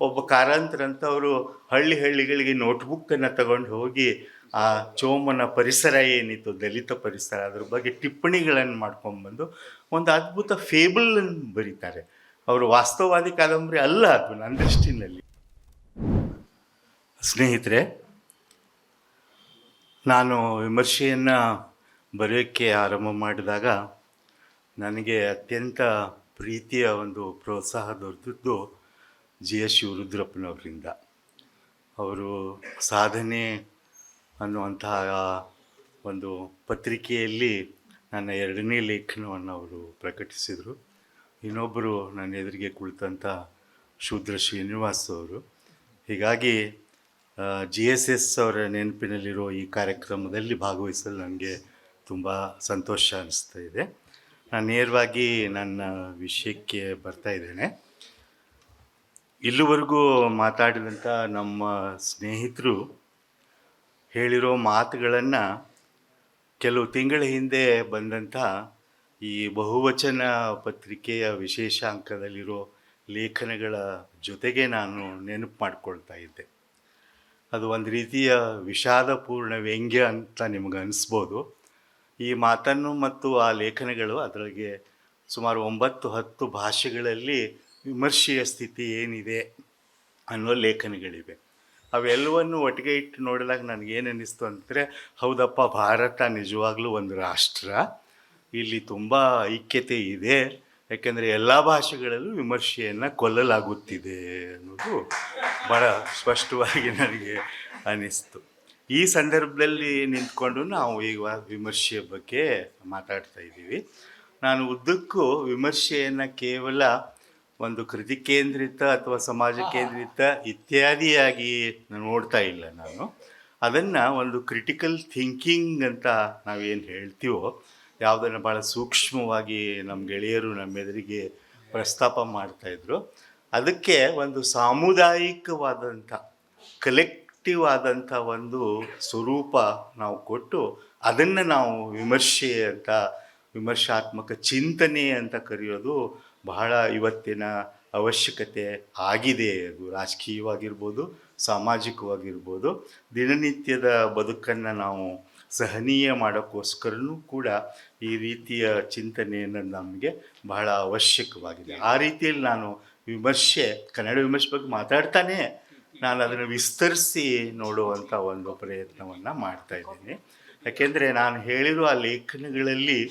ಒಬ್ಬ ಕಾರಂತರ ಅಂತವರು ಹಳ್ಳಿಗಳಿಗೆ ನೋಟ್ಬುಕ್ಕನ್ನು ತಗೊಂಡು ಹೋಗಿ ಆ ಚೋಮನ ಪರಿಸರ ಏನಿತ್ತು, ದಲಿತ ಪರಿಸರ, ಅದ್ರ ಬಗ್ಗೆ ಟಿಪ್ಪಣಿಗಳನ್ನು ಮಾಡ್ಕೊಂಡ್ಬಂದು ಒಂದು ಅದ್ಭುತ ಫೇಬಲನ್ನು ಬರೀತಾರೆ. ಅವರು ವಾಸ್ತವವಾದಿ ಕಾದಂಬರಿ ಅಲ್ಲ ಅದು ನನ್ನ ದೃಷ್ಟಿನಲ್ಲಿ. ಸ್ನೇಹಿತರೆ, ನಾನು ವಿಮರ್ಶೆಯನ್ನು ಬರೆಯೋಕ್ಕೆ ಆರಂಭ ಮಾಡಿದಾಗ ನನಗೆ ಅತ್ಯಂತ ಪ್ರೀತಿಯ ಒಂದು ಪ್ರೋತ್ಸಾಹ ದೊರೆತದ್ದು GS ಶಿವರುದ್ರಪ್ಪನವರಿಂದ. ಅವರು ಸಾಧನೆ ಅನ್ನುವಂತಹ ಒಂದು ಪತ್ರಿಕೆಯಲ್ಲಿ ನನ್ನ 2ನೇ ಲೇಖನವನ್ನು ಅವರು ಪ್ರಕಟಿಸಿದರು. ಇನ್ನೊಬ್ಬರು ನನ್ನ ಎದುರಿಗೆ ಕುಳಿತಂಥ ಶೂದ್ರ ಶ್ರೀನಿವಾಸ್ ಅವರು. ಹೀಗಾಗಿ GSS ಅವರ ನೆನಪಿನಲ್ಲಿರೋ ಈ ಕಾರ್ಯಕ್ರಮದಲ್ಲಿ ಭಾಗವಹಿಸಲು ನನಗೆ ತುಂಬ ಸಂತೋಷ ಅನ್ನಿಸ್ತಾ ಇದೆ. ನಾನು ನೇರವಾಗಿ ನನ್ನ ವಿಷಯಕ್ಕೆ ಬರ್ತಾ ಇದ್ದೇನೆ. ಇಲ್ಲಿವರೆಗೂ ಮಾತಾಡಿದಂಥ ನಮ್ಮ ಸ್ನೇಹಿತರು ಹೇಳಿರೋ ಮಾತುಗಳನ್ನು ಕೆಲವು ತಿಂಗಳ ಹಿಂದೆ ಬಂದಂಥ ಈ ಬಹುವಚನ ಪತ್ರಿಕೆಯ ವಿಶೇಷಾಂಕದಲ್ಲಿರೋ ಲೇಖನಗಳ ಜೊತೆಗೆ ನಾನು ನೆನಪು ಮಾಡಿಕೊಳ್ತಾ ಇದ್ದೆ. ಅದು ಒಂದು ರೀತಿಯ ವಿಷಾದಪೂರ್ಣ ವ್ಯಂಗ್ಯ ಅಂತ ನಿಮಗೆ ಅನಿಸ್ಬೋದು. ಈ ಮಾತನ್ನು ಮತ್ತು ಆ ಲೇಖನಗಳು ಅದರೊಳಗೆ ಸುಮಾರು 9-10 ಭಾಷೆಗಳಲ್ಲಿ ವಿಮರ್ಶೆಯ ಸ್ಥಿತಿ ಏನಿದೆ ಅನ್ನೋ ಲೇಖನಗಳಿವೆ. ಅವೆಲ್ಲವನ್ನು ಒಟ್ಟಿಗೆ ಇಟ್ಟು ನೋಡಿದಾಗ ನನಗೇನು ಅನ್ನಿಸ್ತು ಅಂದರೆ, ಹೌದಪ್ಪ, ಭಾರತ ನಿಜವಾಗ್ಲೂ ಒಂದು ರಾಷ್ಟ್ರ, ಇಲ್ಲಿ ತುಂಬ ಐಕ್ಯತೆ ಇದೆ, ಯಾಕೆಂದರೆ ಎಲ್ಲ ಭಾಷೆಗಳಲ್ಲೂ ವಿಮರ್ಶೆಯನ್ನು ಕೊಲ್ಲಲಾಗುತ್ತಿದೆ ಅನ್ನೋದು ಭಾಳ ಸ್ಪಷ್ಟವಾಗಿ ನನಗೆ ಅನ್ನಿಸ್ತು. ಈ ಸಂದರ್ಭದಲ್ಲಿ ನಿಂತ್ಕೊಂಡು ನಾವು ಈಗ ವಿಮರ್ಶೆಯ ಬಗ್ಗೆ ಮಾತಾಡ್ತಾ ಇದ್ದೀವಿ. ನಾನು ಉದ್ದಕ್ಕೂ ವಿಮರ್ಶೆಯನ್ನು ಕೇವಲ ಒಂದು ಕೃತಿ ಕೇಂದ್ರಿತ ಅಥವಾ ಸಮಾಜ ಕೇಂದ್ರಿತ ಇತ್ಯಾದಿಯಾಗಿ ನೋಡ್ತಾ ಇಲ್ಲ. ನಾನು ಅದನ್ನು ಒಂದು ಕ್ರಿಟಿಕಲ್ ಥಿಂಕಿಂಗ್ ಅಂತ ನಾವೇನು ಹೇಳ್ತೀವೋ, ಯಾವುದನ್ನು ಭಾಳ ಸೂಕ್ಷ್ಮವಾಗಿ ನಮ್ಮ ಗೆಳೆಯರು ನಮ್ಮ ಎದುರಿಗೆ ಪ್ರಸ್ತಾಪ ಮಾಡ್ತಾಯಿದ್ರು, ಅದಕ್ಕೆ ಒಂದು ಸಾಮುದಾಯಿಕವಾದಂಥ ಕಲೆಕ್ಟಿವ್ ಆದಂಥ ಒಂದು ಸ್ವರೂಪ ನಾವು ಕೊಟ್ಟು ಅದನ್ನು ನಾವು ವಿಮರ್ಶೆ ಅಂತ, ವಿಮರ್ಶಾತ್ಮಕ ಚಿಂತನೆ ಅಂತ ಕರೆಯೋದು ಬಹಳ ಇವತ್ತಿನ ಅವಶ್ಯಕತೆ ಆಗಿದೆ. ಅದು ರಾಜಕೀಯವಾಗಿರ್ಬೋದು, ಸಾಮಾಜಿಕವಾಗಿರ್ಬೋದು. ದಿನನಿತ್ಯದ ಬದುಕನ್ನು ನಾವು ಸಹನೀಯ ಮಾಡೋಕ್ಕೋಸ್ಕರನೂ ಕೂಡ ಈ ರೀತಿಯ ಚಿಂತನೆಯನ್ನು ನಮಗೆ ಬಹಳ ಅವಶ್ಯಕವಾಗಿದೆ. ಆ ರೀತಿಯಲ್ಲಿ ನಾನು ವಿಮರ್ಶೆ, ಕನ್ನಡ ವಿಮರ್ಶೆ ಬಗ್ಗೆ ಮಾತಾಡ್ತಾನೆ ನಾನು ಅದನ್ನು ವಿಸ್ತರಿಸಿ ನೋಡುವಂಥ ಒಂದು ಪ್ರಯತ್ನವನ್ನು ಮಾಡ್ತಾಯಿದ್ದೀನಿ. ಯಾಕೆಂದರೆ ನಾನು ಹೇಳಿರೋ ಆ ಲೇಖನಗಳಲ್ಲಿ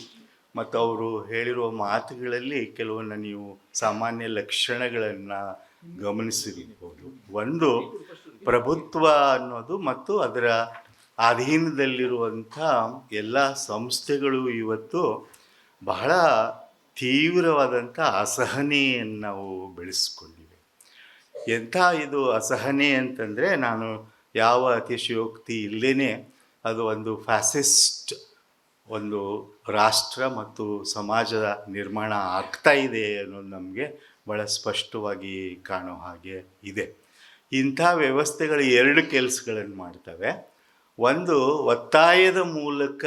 ಮತ್ತು ಅವರು ಹೇಳಿರುವ ಮಾತುಗಳಲ್ಲಿ ಕೆಲವನ್ನ ನೀವು ಸಾಮಾನ್ಯ ಲಕ್ಷಣಗಳನ್ನು ಗಮನಿಸಿರ್ಬೋದು. ಒಂದು, ಪ್ರಭುತ್ವ ಅನ್ನೋದು ಮತ್ತು ಅದರ ಅಧೀನದಲ್ಲಿರುವಂಥ ಎಲ್ಲ ಸಂಸ್ಥೆಗಳು ಇವತ್ತು ಬಹಳ ತೀವ್ರವಾದಂಥ ಅಸಹನೆಯನ್ನು ನಾವು ಬೆಳೆಸ್ಕೊಂಡಿವೆ. ಎಂಥ ಇದು ಅಸಹನೆ ಅಂತಂದರೆ, ನಾನು ಯಾವ ಅತಿಶಯೋಕ್ತಿ ಇಲ್ಲದೇ ಅದು ಒಂದು ಫ್ಯಾಸಿಸ್ಟ್ ಒಂದು ರಾಷ್ಟ್ರ ಮತ್ತು ಸಮಾಜದ ನಿರ್ಮಾಣ ಆಗ್ತಾ ಇದೆ ಅನ್ನೋದು ನಮಗೆ ಭಾಳ ಸ್ಪಷ್ಟವಾಗಿ ಕಾಣೋ ಹಾಗೆ ಇದೆ. ಇಂಥ ವ್ಯವಸ್ಥೆಗಳು 2 ಕೆಲಸಗಳನ್ನು ಮಾಡ್ತವೆ. ಒಂದು, ಒತ್ತಾಯದ ಮೂಲಕ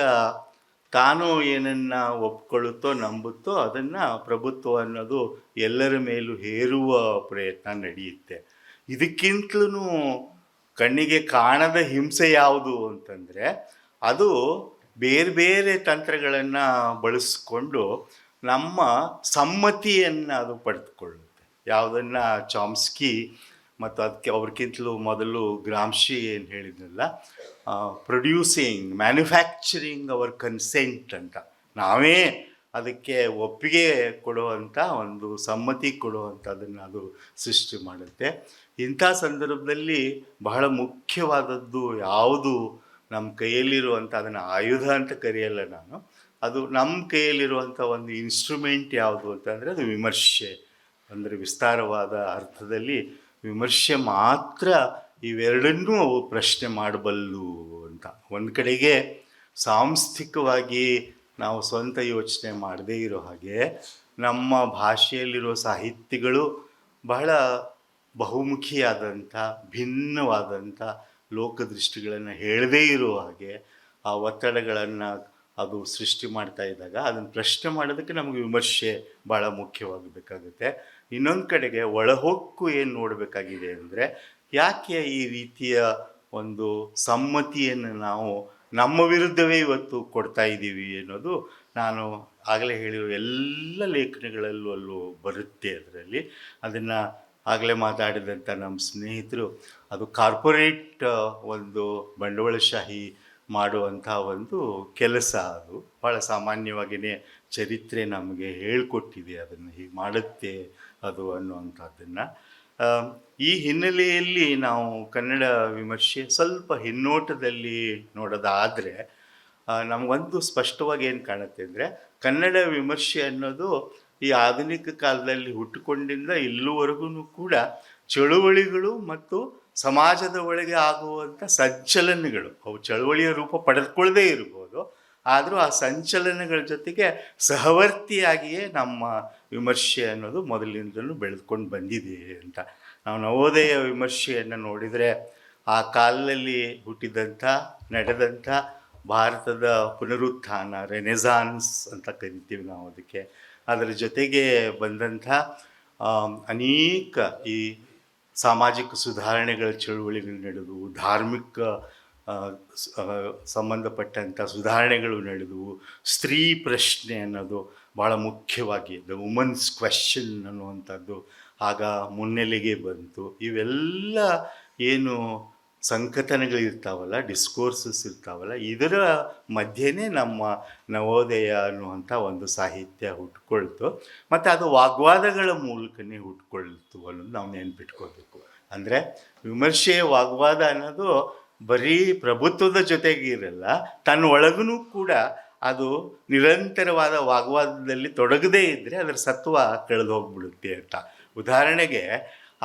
ತಾನು ಏನನ್ನು ಒಪ್ಕೊಳ್ಳುತ್ತೋ ನಂಬುತ್ತೋ ಅದನ್ನು ಪ್ರಭುತ್ವ ಅನ್ನೋದು ಎಲ್ಲರ ಮೇಲೂ ಹೇರುವ ಪ್ರಯತ್ನ ನಡೆಯುತ್ತೆ. ಇದಕ್ಕಿಂತಲೂ ಕಣ್ಣಿಗೆ ಕಾಣದ ಹಿಂಸೆ ಯಾವುದು ಅಂತಂದರೆ, ಅದು ಬೇರೆ ಬೇರೆ ತಂತ್ರಗಳನ್ನು ಬಳಸ್ಕೊಂಡು ನಮ್ಮ ಸಮ್ಮತಿಯನ್ನು ಅದು ಪಡೆದುಕೊಳ್ಳುತ್ತೆ. ಯಾವುದನ್ನು ಚಾಮ್ಸ್ಕಿ ಮತ್ತು ಅದಕ್ಕೆ ಅವ್ರಿಗಿಂತಲೂ ಮೊದಲು ಗ್ರಾಮ್ಶಿ ಏನು ಹೇಳಿದ್ನಲ್ಲ, ಪ್ರೊಡ್ಯೂಸಿಂಗ್, ಮ್ಯಾನುಫ್ಯಾಕ್ಚರಿಂಗ್ ಅವರ್ ಕನ್ಸೆಂಟ್ ಅಂತ, ನಾವೇ ಅದಕ್ಕೆ ಒಪ್ಪಿಗೆ ಕೊಡುವಂಥ ಒಂದು ಸಮ್ಮತಿ ಕೊಡುವಂಥದ್ದನ್ನು ಅದು ಸೃಷ್ಟಿ ಮಾಡುತ್ತೆ. ಇಂಥ ಸಂದರ್ಭದಲ್ಲಿ ಬಹಳ ಮುಖ್ಯವಾದದ್ದು ಯಾವುದು ನಮ್ಮ ಕೈಯಲ್ಲಿರುವಂಥ, ಅದನ್ನು ಆಯುಧ ಅಂತ ಕರೆಯಲ್ಲ ನಾನು, ಅದು ನಮ್ಮ ಕೈಯಲ್ಲಿರುವಂಥ ಒಂದು ಇನ್ಸ್ಟ್ರೂಮೆಂಟ್ ಯಾವುದು ಅಂತಂದರೆ ಅದು ವಿಮರ್ಶೆ. ಅಂದರೆ ವಿಸ್ತಾರವಾದ ಅರ್ಥದಲ್ಲಿ ವಿಮರ್ಶೆ ಮಾತ್ರ ಇವೆರಡನ್ನೂ ಅವು ಪ್ರಶ್ನೆ ಮಾಡಬಲ್ಲು ಅಂತ. ಒಂದು ಕಡೆಗೆ ಸಾಂಸ್ಥಿಕವಾಗಿ ನಾವು ಸ್ವಂತ ಯೋಚನೆ ಮಾಡದೇ ಇರೋ ಹಾಗೆ, ನಮ್ಮ ಭಾಷೆಯಲ್ಲಿರೋ ಸಾಹಿತ್ಯಗಳು ಬಹಳ ಬಹುಮುಖಿಯಾದಂಥ, ಭಿನ್ನವಾದಂಥ ಲೋಕದೃಷ್ಟಿಗಳನ್ನು ಹೇಳದೇ ಇರೋ ಹಾಗೆ ಆ ಒತ್ತಡಗಳನ್ನು ಅದು ಸೃಷ್ಟಿ ಮಾಡ್ತಾ ಇದ್ದಾಗ ಅದನ್ನು ಪ್ರಶ್ನೆ ಮಾಡೋದಕ್ಕೆ ನಮಗೆ ವಿಮರ್ಶೆ ಭಾಳ ಮುಖ್ಯವಾಗಬೇಕಾಗುತ್ತೆ. ಇನ್ನೊಂದು ಕಡೆಗೆ ಒಳಹೊಕ್ಕು ಏನು ನೋಡಬೇಕಾಗಿದೆ ಅಂದರೆ, ಯಾಕೆ ಈ ರೀತಿಯ ಒಂದು ಸಮ್ಮತಿಯನ್ನು ನಾವು ನಮ್ಮ ವಿರುದ್ಧವೇ ಇವತ್ತು ಕೊಡ್ತಾ ಇದ್ದೀವಿ ಅನ್ನೋದು ನಾನು ಆಗಲೇ ಹೇಳಿರೋ ಎಲ್ಲ ಲೇಖನಗಳಲ್ಲೂ ಅಲ್ಲೂ ಬರುತ್ತೆ. ಅದರಲ್ಲಿ ಅದನ್ನು ಆಗಲೇ ಮಾತಾಡಿದಂಥ ನಮ್ಮ ಸ್ನೇಹಿತರು, ಅದು ಕಾರ್ಪೊರೇಟ್ ಒಂದು ಬಂಡವಾಳಶಾಹಿ ಮಾಡುವಂಥ ಒಂದು ಕೆಲಸ. ಅದು ಭಾಳ ಸಾಮಾನ್ಯವಾಗಿಯೇ ಚರಿತ್ರೆ ನಮಗೆ ಹೇಳಿಕೊಟ್ಟಿದೆ ಅದನ್ನು ಹೀಗೆ ಮಾಡುತ್ತೆ ಅದು ಅನ್ನುವಂಥದ್ದನ್ನು. ಈ ಹಿನ್ನೆಲೆಯಲ್ಲಿ ನಾವು ಕನ್ನಡ ವಿಮರ್ಶೆ ಸ್ವಲ್ಪ ಹಿನ್ನೋಟದಲ್ಲಿ ನೋಡೋದಾದರೆ ನಮಗೊಂದು ಸ್ಪಷ್ಟವಾಗಿ ಏನು ಕಾಣುತ್ತೆ ಅಂದರೆ, ಕನ್ನಡ ವಿಮರ್ಶೆ ಅನ್ನೋದು ಈ ಆಧುನಿಕ ಕಾಲದಲ್ಲಿ ಹುಟ್ಟುಕೊಂಡಿಂದ ಇಲ್ಲಿವರೆಗೂ ಕೂಡ ಚಳುವಳಿಗಳು ಮತ್ತು ಸಮಾಜದ ಒಳಗೆ ಆಗುವಂಥ ಸಂಚಲನಗಳು, ಅವು ಚಳುವಳಿಯ ರೂಪ ಪಡೆದುಕೊಳ್ಳದೇ ಇರ್ಬೋದು, ಆದರೂ ಆ ಸಂಚಲನಗಳ ಜೊತೆಗೆ ಸಹವರ್ತಿಯಾಗಿಯೇ ನಮ್ಮ ವಿಮರ್ಶೆ ಅನ್ನೋದು ಮೊದಲಿನಿಂದಲೂ ಬೆಳೆದುಕೊಂಡು ಬಂದಿದೆ ಅಂತ. ನಾವು ನವೋದಯ ವಿಮರ್ಶೆಯನ್ನು ನೋಡಿದರೆ ಆ ಕಾಲದಲ್ಲಿ ಹುಟ್ಟಿದಂಥ ನಡೆದಂಥ ಭಾರತದ ಪುನರುತ್ಥಾನ, ರೆನೆಸಾನ್ಸ್ ಅಂತ ಕರಿತೀವಿ ನಾವು ಅದಕ್ಕೆ, ಅದರ ಜೊತೆಗೆ ಬಂದಂಥ ಅನೇಕ ಈ ಸಾಮಾಜಿಕ ಸುಧಾರಣೆಗಳ ಚಳುವಳಿಗಳು ನಡೆದವು, ಧಾರ್ಮಿಕ ಸಂಬಂಧಪಟ್ಟಂಥ ಸುಧಾರಣೆಗಳು ನಡೆದವು, ಸ್ತ್ರೀ ಪ್ರಶ್ನೆ ಅನ್ನೋದು ಭಾಳ ಮುಖ್ಯವಾಗಿ ದ ವುಮನ್ಸ್ ಕ್ವೆಶ್ಚನ್ ಅನ್ನುವಂಥದ್ದು ಆಗ ಮುನ್ನೆಲೆಗೆ ಬಂತು. ಇವೆಲ್ಲ ಏನು ಸಂಕಥನಗಳಿರ್ತಾವಲ್ಲ, ಡಿಸ್ಕೋರ್ಸಸ್ ಇರ್ತಾವಲ್ಲ, ಇದರ ಮಧ್ಯೆನೇ ನಮ್ಮ ನವೋದಯ ಅನ್ನುವಂಥ ಒಂದು ಸಾಹಿತ್ಯ ಹುಟ್ಕೊಳ್ತು. ಮತ್ತು ಅದು ವಾಗ್ವಾದಗಳ ಮೂಲಕನೇ ಹುಟ್ಕೊಳ್ತು ಅನ್ನೋದು ನಾವು ನೆನ್ಪಿಟ್ಕೋಬೇಕು. ಅಂದರೆ ವಿಮರ್ಶೆಯ ವಾಗ್ವಾದ ಅನ್ನೋದು ಬರೀ ಪ್ರಭುತ್ವದ ಜೊತೆಗೆ ಇರಲ್ಲ, ತನ್ನ ಒಳಗೂ ಕೂಡ ಅದು ನಿರಂತರವಾದ ವಾಗ್ವಾದದಲ್ಲಿ ತೊಡಗದೇ ಇದ್ದರೆ ಅದರ ಸತ್ವ ಕಳೆದು ಹೋಗ್ಬಿಡುತ್ತೆ ಅಂತ. ಉದಾಹರಣೆಗೆ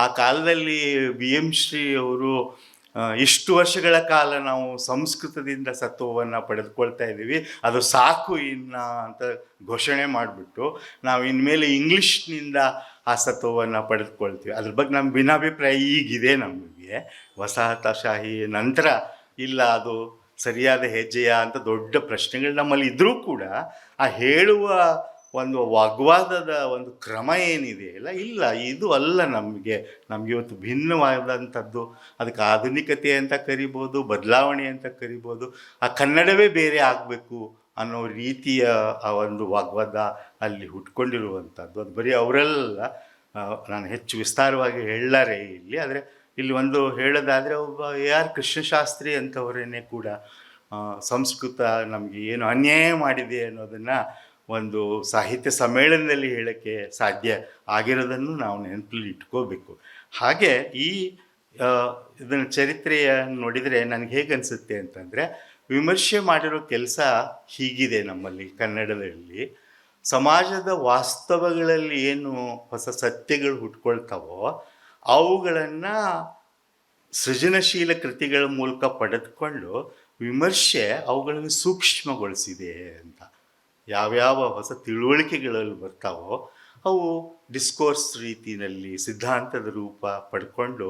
ಆ ಕಾಲದಲ್ಲಿ BM ಶ್ರೀ ಅವರು ಇಷ್ಟು ವರ್ಷಗಳ ಕಾಲ ನಾವು ಸಂಸ್ಕೃತದಿಂದ ಸತ್ವವನ್ನು ಪಡೆದುಕೊಳ್ತಾ ಇದ್ದೀವಿ, ಅದು ಸಾಕು ಇನ್ನು ಅಂತ ಘೋಷಣೆ ಮಾಡಿಬಿಟ್ಟು ನಾವು ಇನ್ಮೇಲೆ ಇಂಗ್ಲೀಷ್ನಿಂದ ಆ ಸತ್ವವನ್ನು ಪಡೆದುಕೊಳ್ತೀವಿ. ಅದ್ರ ಬಗ್ಗೆ ನಮ್ಮ ಭಿನ್ನಾಭಿಪ್ರಾಯ ಈಗಿದೆ. ನಮಗೆ ವಸಾಹತಶಾಹಿ ನಂತರ ಇಲ್ಲ ಅದು ಸರಿಯಾದ ಹೆಜ್ಜೆಯ ಅಂತ ದೊಡ್ಡ ಪ್ರಶ್ನೆಗಳು ನಮ್ಮಲ್ಲಿ ಇದ್ದರೂ ಕೂಡ ಆ ಹೇಳುವ ಒಂದು ವಾಗ್ವಾದದ ಒಂದು ಕ್ರಮ ಏನಿದೆ ಇಲ್ಲ ಇದು ಅಲ್ಲ, ನಮಗೆ ಇವತ್ತು ಭಿನ್ನವಾದಂಥದ್ದು, ಅದಕ್ಕೆ ಆಧುನಿಕತೆ ಅಂತ ಕರಿಬೋದು, ಬದಲಾವಣೆ ಅಂತ ಕರಿಬೋದು, ಆ ಕನ್ನಡವೇ ಬೇರೆ ಆಗಬೇಕು ಅನ್ನೋ ರೀತಿಯ ಆ ಒಂದು ವಾಗ್ವಾದ ಅಲ್ಲಿ ಹುಟ್ಕೊಂಡಿರುವಂಥದ್ದು. ಅದು ಬರೀ ಅವರೆಲ್ಲ, ನಾನು ಹೆಚ್ಚು ವಿಸ್ತಾರವಾಗಿ ಹೇಳಲಾರೆ ಇಲ್ಲಿ, ಆದರೆ ಇಲ್ಲಿ ಒಂದು ಹೇಳೋದಾದರೆ ಒಬ್ಬ AR ಕೃಷ್ಣಶಾಸ್ತ್ರಿ ಅಂಥವರೇನೆ ಕೂಡ ಸಂಸ್ಕೃತ ನಮಗೆ ಏನು ಅನ್ಯಾಯ ಮಾಡಿದೆ ಅನ್ನೋದನ್ನು ಒಂದು ಸಾಹಿತ್ಯ ಸಮ್ಮೇಳನದಲ್ಲಿ ಹೇಳೋಕ್ಕೆ ಸಾಧ್ಯ ಆಗಿರೋದನ್ನು ನಾವು ನೆನಪಲ್ಲಿ ಇಟ್ಕೋಬೇಕು. ಹಾಗೆ ಈ ಇದನ್ನು ಚರಿತ್ರೆಯ ನೋಡಿದರೆ ನನಗೆ ಹೇಗೆ ಅನಿಸುತ್ತೆ ಅಂತಂದರೆ, ವಿಮರ್ಶೆ ಮಾಡಿರೋ ಕೆಲಸ ಹೀಗಿದೆ ನಮ್ಮಲ್ಲಿ ಕನ್ನಡದಲ್ಲಿ. ಸಮಾಜದ ವಾಸ್ತವಗಳಲ್ಲಿ ಏನು ಹೊಸ ಸತ್ಯಗಳು ಹುಟ್ಕೊಳ್ತಾವೋ ಅವುಗಳನ್ನು ಸೃಜನಶೀಲ ಕೃತಿಗಳ ಮೂಲಕ ಪಡೆದುಕೊಂಡು ವಿಮರ್ಶೆ ಅವುಗಳನ್ನು ಸೂಕ್ಷ್ಮಗೊಳಿಸಿದೆ ಅಂತ. ಯಾವ್ಯಾವ ಹೊಸ ತಿಳುವಳಿಕೆಗಳಲ್ಲಿ ಬರ್ತಾವೋ ಅವು ಡಿಸ್ಕೋರ್ಸ್ ರೀತಿಯಲ್ಲಿ ಸಿದ್ಧಾಂತದ ರೂಪ ಪಡ್ಕೊಂಡು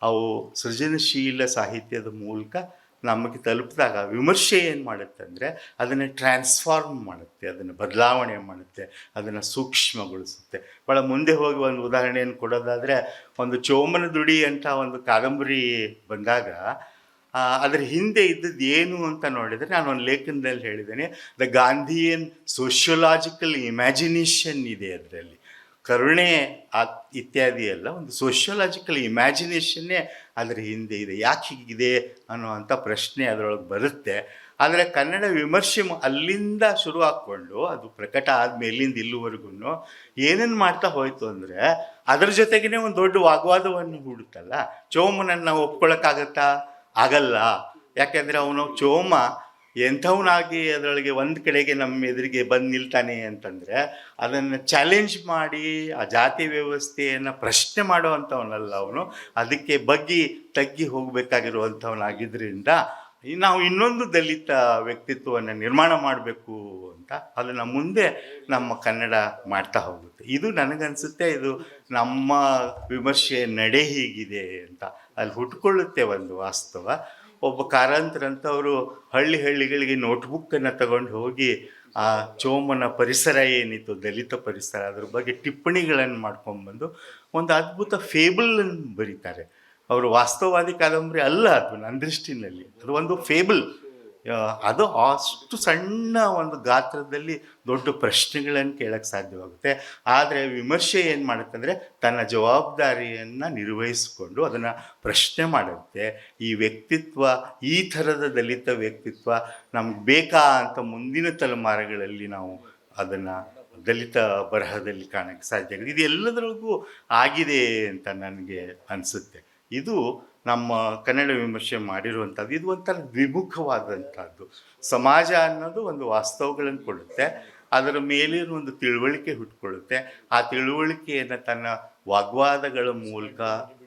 ಅವು ಸೃಜನಶೀಲ ಸಾಹಿತ್ಯದ ಮೂಲಕ ನಮಗೆ ತಲುಪಿದಾಗ ವಿಮರ್ಶೆ ಏನು ಮಾಡುತ್ತೆ ಅಂದರೆ ಅದನ್ನು ಟ್ರಾನ್ಸ್ಫಾರ್ಮ್ ಮಾಡುತ್ತೆ, ಅದನ್ನು ಬದಲಾವಣೆ ಮಾಡುತ್ತೆ, ಅದನ್ನು ಸೂಕ್ಷ್ಮಗೊಳಿಸುತ್ತೆ. ಭಾಳ ಮುಂದೆ ಹೋಗಿ ಒಂದು ಉದಾಹರಣೆಯನ್ನು ಕೊಡೋದಾದರೆ, ಒಂದು ಚೋಮನ ದುಡಿ ಅಂತ ಒಂದು ಕಾದಂಬರಿ ಬಂದಾಗ ಅದರ ಹಿಂದೆ ಇದ್ದದ್ದು ಏನು ಅಂತ ನೋಡಿದರೆ, ನಾನು ಒಂದು ಲೇಖನದಲ್ಲಿ ಹೇಳಿದ್ದೇನೆ, ದ ಗಾಂಧಿಯನ್ ಸೋಷಿಯೋಲಾಜಿಕಲ್ ಇಮ್ಯಾಜಿನೇಷನ್ ಇದೆ ಅದರಲ್ಲಿ. ಕರುಣೆ ಇತ್ಯಾದಿ ಎಲ್ಲ ಒಂದು ಸೋಷಿಯೋಲಾಜಿಕಲ್ ಇಮ್ಯಾಜಿನೇಷನ್ನೇ ಅದರ ಹಿಂದೆ ಇದೆ. ಯಾಕೆ ಹೀಗಿದೆ ಅನ್ನುವಂಥ ಪ್ರಶ್ನೆ ಅದರೊಳಗೆ ಬರುತ್ತೆ. ಆದರೆ ಕನ್ನಡ ವಿಮರ್ಶೆ ಅಲ್ಲಿಂದ ಶುರು ಹಾಕ್ಕೊಂಡು ಅದು ಪ್ರಕಟ ಆದಮೇಲಿಂದ ಇಲ್ಲಿವರೆಗೂ ಏನೇನು ಮಾಡ್ತಾ ಹೋಯಿತು ಅಂದರೆ, ಅದರ ಜೊತೆಗೇ ಒಂದು ದೊಡ್ಡ ವಾಗ್ವಾದವನ್ನು ಹೂಡುತ್ತಲ್ಲ. ಚೋಮನನ್ನು ನಾವು ಒಪ್ಕೊಳ್ಳೋಕ್ಕಾಗತ್ತಾ? ಆಗಲ್ಲ. ಯಾಕೆಂದರೆ ಅವನು ಚೋಮ ಎಂಥವನಾಗಿ ಅದರೊಳಗೆ ಒಂದು ಕಡೆಗೆ ನಮ್ಮ ಎದುರಿಗೆ ಬಂದು ನಿಲ್ತಾನೆ ಅಂತಂದರೆ ಅದನ್ನು ಚಾಲೆಂಜ್ ಮಾಡಿ ಆ ಜಾತಿ ವ್ಯವಸ್ಥೆಯನ್ನು ಪ್ರಶ್ನೆ ಮಾಡುವಂಥವನಲ್ಲ ಅವನು. ಅದಕ್ಕೆ ತಗ್ಗಿ ಹೋಗಬೇಕಾಗಿರುವಂಥವನಾಗಿದ್ದರಿಂದ ನಾವು ಇನ್ನೊಂದು ದಲಿತ ವ್ಯಕ್ತಿತ್ವವನ್ನು ನಿರ್ಮಾಣ ಮಾಡಬೇಕು ಅಂತ ಅದನ್ನು ಮುಂದೆ ನಮ್ಮ ಕನ್ನಡ ಮಾಡ್ತಾ ಹೋಗುತ್ತೆ. ಇದು ನನಗನ್ಸುತ್ತೆ, ಇದು ನಮ್ಮ ವಿಮರ್ಶೆ ನಡೆ ಹೀಗಿದೆ ಅಂತ ಅಲ್ಲಿ ಹುಟ್ಕೊಳ್ಳುತ್ತೆ ಒಂದು ವಾಸ್ತವ. ಒಬ್ಬ ಕಾರಂತರ ಅಂತವರು ಹಳ್ಳಿಗಳಿಗೆ ನೋಟ್ಬುಕ್ಕನ್ನು ತಗೊಂಡು ಹೋಗಿ ಆ ಚೋಮನ ಪರಿಸರ ಏನಿತ್ತು ದಲಿತ ಪರಿಸರ ಅದ್ರ ಬಗ್ಗೆ ಟಿಪ್ಪಣಿಗಳನ್ನು ಮಾಡ್ಕೊಂಡ್ಬಂದು ಒಂದು ಅದ್ಭುತ ಫೇಬಲನ್ನು ಬರೀತಾರೆ. ಅವರು ವಾಸ್ತವವಾದಿ ಕಾದಂಬರಿ ಅಲ್ಲ ಅದು, ನನ್ನ ದೃಷ್ಟಿನಲ್ಲಿ ಅದು ಒಂದು ಫೇಬಲ್. ಅದು ಅಷ್ಟು ಸಣ್ಣ ಒಂದು ಗಾತ್ರದಲ್ಲಿ ದೊಡ್ಡ ಪ್ರಶ್ನೆಗಳನ್ನು ಕೇಳಕ್ಕೆ ಸಾಧ್ಯವಾಗುತ್ತೆ. ಆದರೆ ವಿಮರ್ಶೆ ಏನು ಮಾಡುತ್ತಂದರೆ ತನ್ನ ಜವಾಬ್ದಾರಿಯನ್ನು ನಿರ್ವಹಿಸಿಕೊಂಡು ಅದನ್ನು ಪ್ರಶ್ನೆ ಮಾಡುತ್ತೆ. ಈ ವ್ಯಕ್ತಿತ್ವ, ಈ ಥರದ ದಲಿತ ವ್ಯಕ್ತಿತ್ವ ನಮ್ಗೆ ಬೇಕಾ ಅಂತ ಮುಂದಿನ ತಲೆಮಾರುಗಳಲ್ಲಿ ನಾವು ಅದನ್ನು ದಲಿತ ಬರಹದಲ್ಲಿ ಕಾಣಕ್ಕೆ ಸಾಧ್ಯ ಆಗಿದೆ. ಇದು ಎಲ್ಲದರೊಳಗೂ ಆಗಿದೆ ಅಂತ ನನಗೆ ಅನಿಸುತ್ತೆ. ಇದು ನಮ್ಮ ಕನ್ನಡ ವಿಮರ್ಶೆ ಮಾಡಿರುವಂಥದ್ದು. ಇದು ಒಂಥರ ದ್ವಿಮುಖವಾದಂಥದ್ದು. ಸಮಾಜ ಅನ್ನೋದು ಒಂದು ವಾಸ್ತವಗಳನ್ನು ಕೊಡುತ್ತೆ, ಅದರ ಮೇಲಿನ ಒಂದು ತಿಳುವಳಿಕೆ ಹುಟ್ಕೊಳ್ಳುತ್ತೆ. ಆ ತಿಳುವಳಿಕೆಯನ್ನು ತನ್ನ ವಾಗ್ವಾದಗಳ ಮೂಲಕ,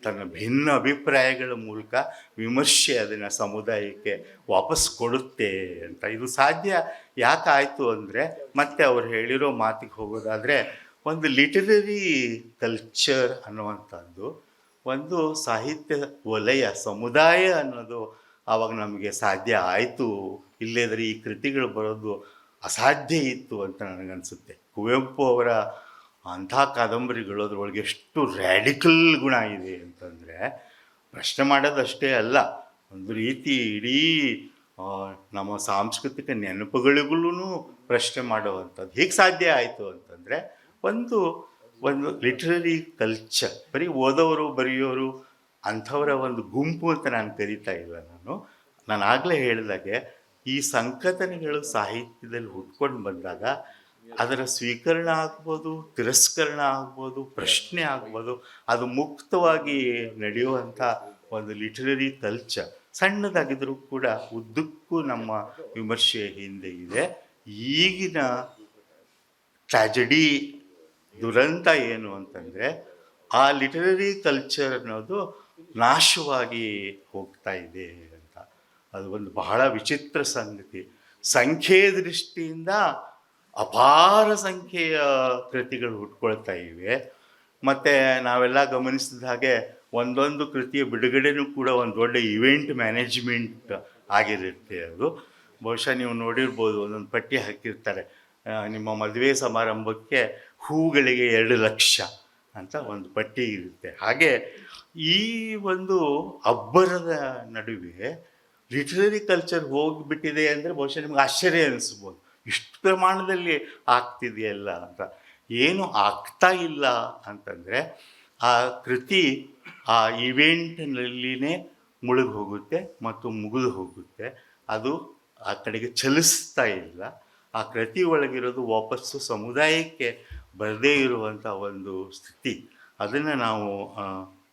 ತನ್ನ ಭಿನ್ನ ಅಭಿಪ್ರಾಯಗಳ ಮೂಲಕ ವಿಮರ್ಶೆ ಅದನ್ನು ಸಮುದಾಯಕ್ಕೆ ವಾಪಸ್ ಕೊಡುತ್ತೆ ಅಂತ. ಇದು ಸಾಧ್ಯ ಯಾಕಾಯಿತು ಅಂದರೆ, ಮತ್ತೆ ಅವ್ರು ಹೇಳಿರೋ ಮಾತಿಗೆ ಹೋಗೋದಾದರೆ, ಒಂದು ಲಿಟರರಿ ಕಲ್ಚರ್ ಅನ್ನುವಂಥದ್ದು, ಒಂದು ಸಾಹಿತ್ಯ ವಲಯ, ಸಮುದಾಯ ಅನ್ನೋದು ಆವಾಗ ನಮಗೆ ಸಾಧ್ಯ ಆಯಿತು. ಇಲ್ಲದ್ರೆ ಈ ಕೃತಿಗಳು ಬರೋದು ಅಸಾಧ್ಯ ಇತ್ತು ಅಂತ ನನಗನ್ಸುತ್ತೆ. ಕುವೆಂಪು ಅವರ ಅಂಥ ಕಾದಂಬರಿಗಳು ಅದ್ರೊಳಗೆ ಎಷ್ಟು ರ್ಯಾಡಿಕಲ್ ಗುಣ ಇದೆ ಅಂತಂದರೆ, ಪ್ರಶ್ನೆ ಮಾಡೋದಷ್ಟೇ ಅಲ್ಲ, ಒಂದು ರೀತಿ ಇಡೀ ನಮ್ಮ ಸಾಂಸ್ಕೃತಿಕ ನೆನಪುಗಳಿಗೂ ಪ್ರಶ್ನೆ ಮಾಡುವಂಥದ್ದು. ಹೇಗೆ ಸಾಧ್ಯ ಆಯಿತು ಅಂತಂದರೆ, ಒಂದು ಲಿಟ್ರರಿ ಕಲ್ಚರ್, ಬರೀ ಓದೋರು ಬರೆಯೋರು ಅಂಥವರ ಒಂದು ಗುಂಪು ಅಂತ ನಾನು ಕರೀತಾ ಇಲ್ಲ. ನಾನು ಆಗಲೇ ಹೇಳಿದಾಗೆ ಈ ಸಂಕಥನಗಳು ಸಾಹಿತ್ಯದಲ್ಲಿ ಹುಟ್ಕೊಂಡು ಬಂದಾಗ ಅದರ ಸ್ವೀಕರಣ ಆಗ್ಬೋದು, ತಿರಸ್ಕರಣ ಆಗ್ಬೋದು, ಪ್ರಶ್ನೆ ಆಗ್ಬೋದು, ಅದು ಮುಕ್ತವಾಗಿ ನಡೆಯುವಂಥ ಒಂದು ಲಿಟರರಿ ಕಲ್ಚರ್ ಸಣ್ಣದಾಗಿದ್ದರೂ ಕೂಡ ಉದ್ದಕ್ಕೂ ನಮ್ಮ ವಿಮರ್ಶೆ ಹಿಂದೆ ಇದೆ. ಈಗಿನ ಟ್ರಾಜಡಿ, ದುರಂತ ಏನು ಅಂತಂದರೆ, ಆ ಲಿಟರರಿ ಕಲ್ಚರ್ ಅನ್ನೋದು ನಾಶವಾಗಿ ಹೋಗ್ತಾ ಇದೆ ಅಂತ. ಅದು ಒಂದು ಬಹಳ ವಿಚಿತ್ರ ಸಂಗತಿ. ಸಂಖ್ಯೆಯ ದೃಷ್ಟಿಯಿಂದ ಅಪಾರ ಸಂಖ್ಯೆಯ ಕೃತಿಗಳು ಹುಟ್ಕೊಳ್ತಾ ಇವೆ. ಮತ್ತು ನಾವೆಲ್ಲ ಗಮನಿಸಿದ ಹಾಗೆ ಒಂದೊಂದು ಕೃತಿಯ ಬಿಡುಗಡೆನೂ ಕೂಡ ಒಂದು ದೊಡ್ಡ ಇವೆಂಟ್ ಮ್ಯಾನೇಜ್ಮೆಂಟ್ ಆಗಿರುತ್ತೆ. ಅದು ಬಹುಶಃ ನೀವು ನೋಡಿರ್ಬೋದು, ಒಂದೊಂದು ಪಟ್ಟಿ ಹಾಕಿರ್ತಾರೆ, ನಿಮ್ಮ ಮದುವೆ ಸಮಾರಂಭಕ್ಕೆ ಹೂಗಳಿಗೆ 2 ಲಕ್ಷ ಅಂತ ಒಂದು ಪಟ್ಟಿ ಇರುತ್ತೆ. ಹಾಗೆ ಈ ಒಂದು ಅಬ್ಬರದ ನಡುವೆ ಲಿಟರರಿ ಕಲ್ಚರ್ ಹೋಗಿಬಿಟ್ಟಿದೆ ಅಂದರೆ ಬಹುಶಃ ನಿಮ್ಗೆ ಆಶ್ಚರ್ಯ ಅನಿಸ್ಬೋದು, ಇಷ್ಟು ಪ್ರಮಾಣದಲ್ಲಿ ಆಗ್ತಿದೆಯಲ್ಲ ಅಂತ. ಏನು ಆಗ್ತಾ ಇಲ್ಲ ಅಂತಂದರೆ, ಆ ಕೃತಿ ಆ ಇವೆಂಟ್ನಲ್ಲಿನೇ ಮುಳುಗಿ ಹೋಗುತ್ತೆ ಮತ್ತು ಮುಗಿದು ಹೋಗುತ್ತೆ. ಅದು ಆ ಕಡೆಗೆ ಚಲಿಸ್ತಾ ಇಲ್ಲ. ಆ ಕೃತಿ ಒಳಗಿರೋದು ವಾಪಸ್ಸು ಸಮುದಾಯಕ್ಕೆ ಬರದೇ ಇರುವಂಥ ಒಂದು ಸ್ಥಿತಿ. ಅದನ್ನು ನಾವು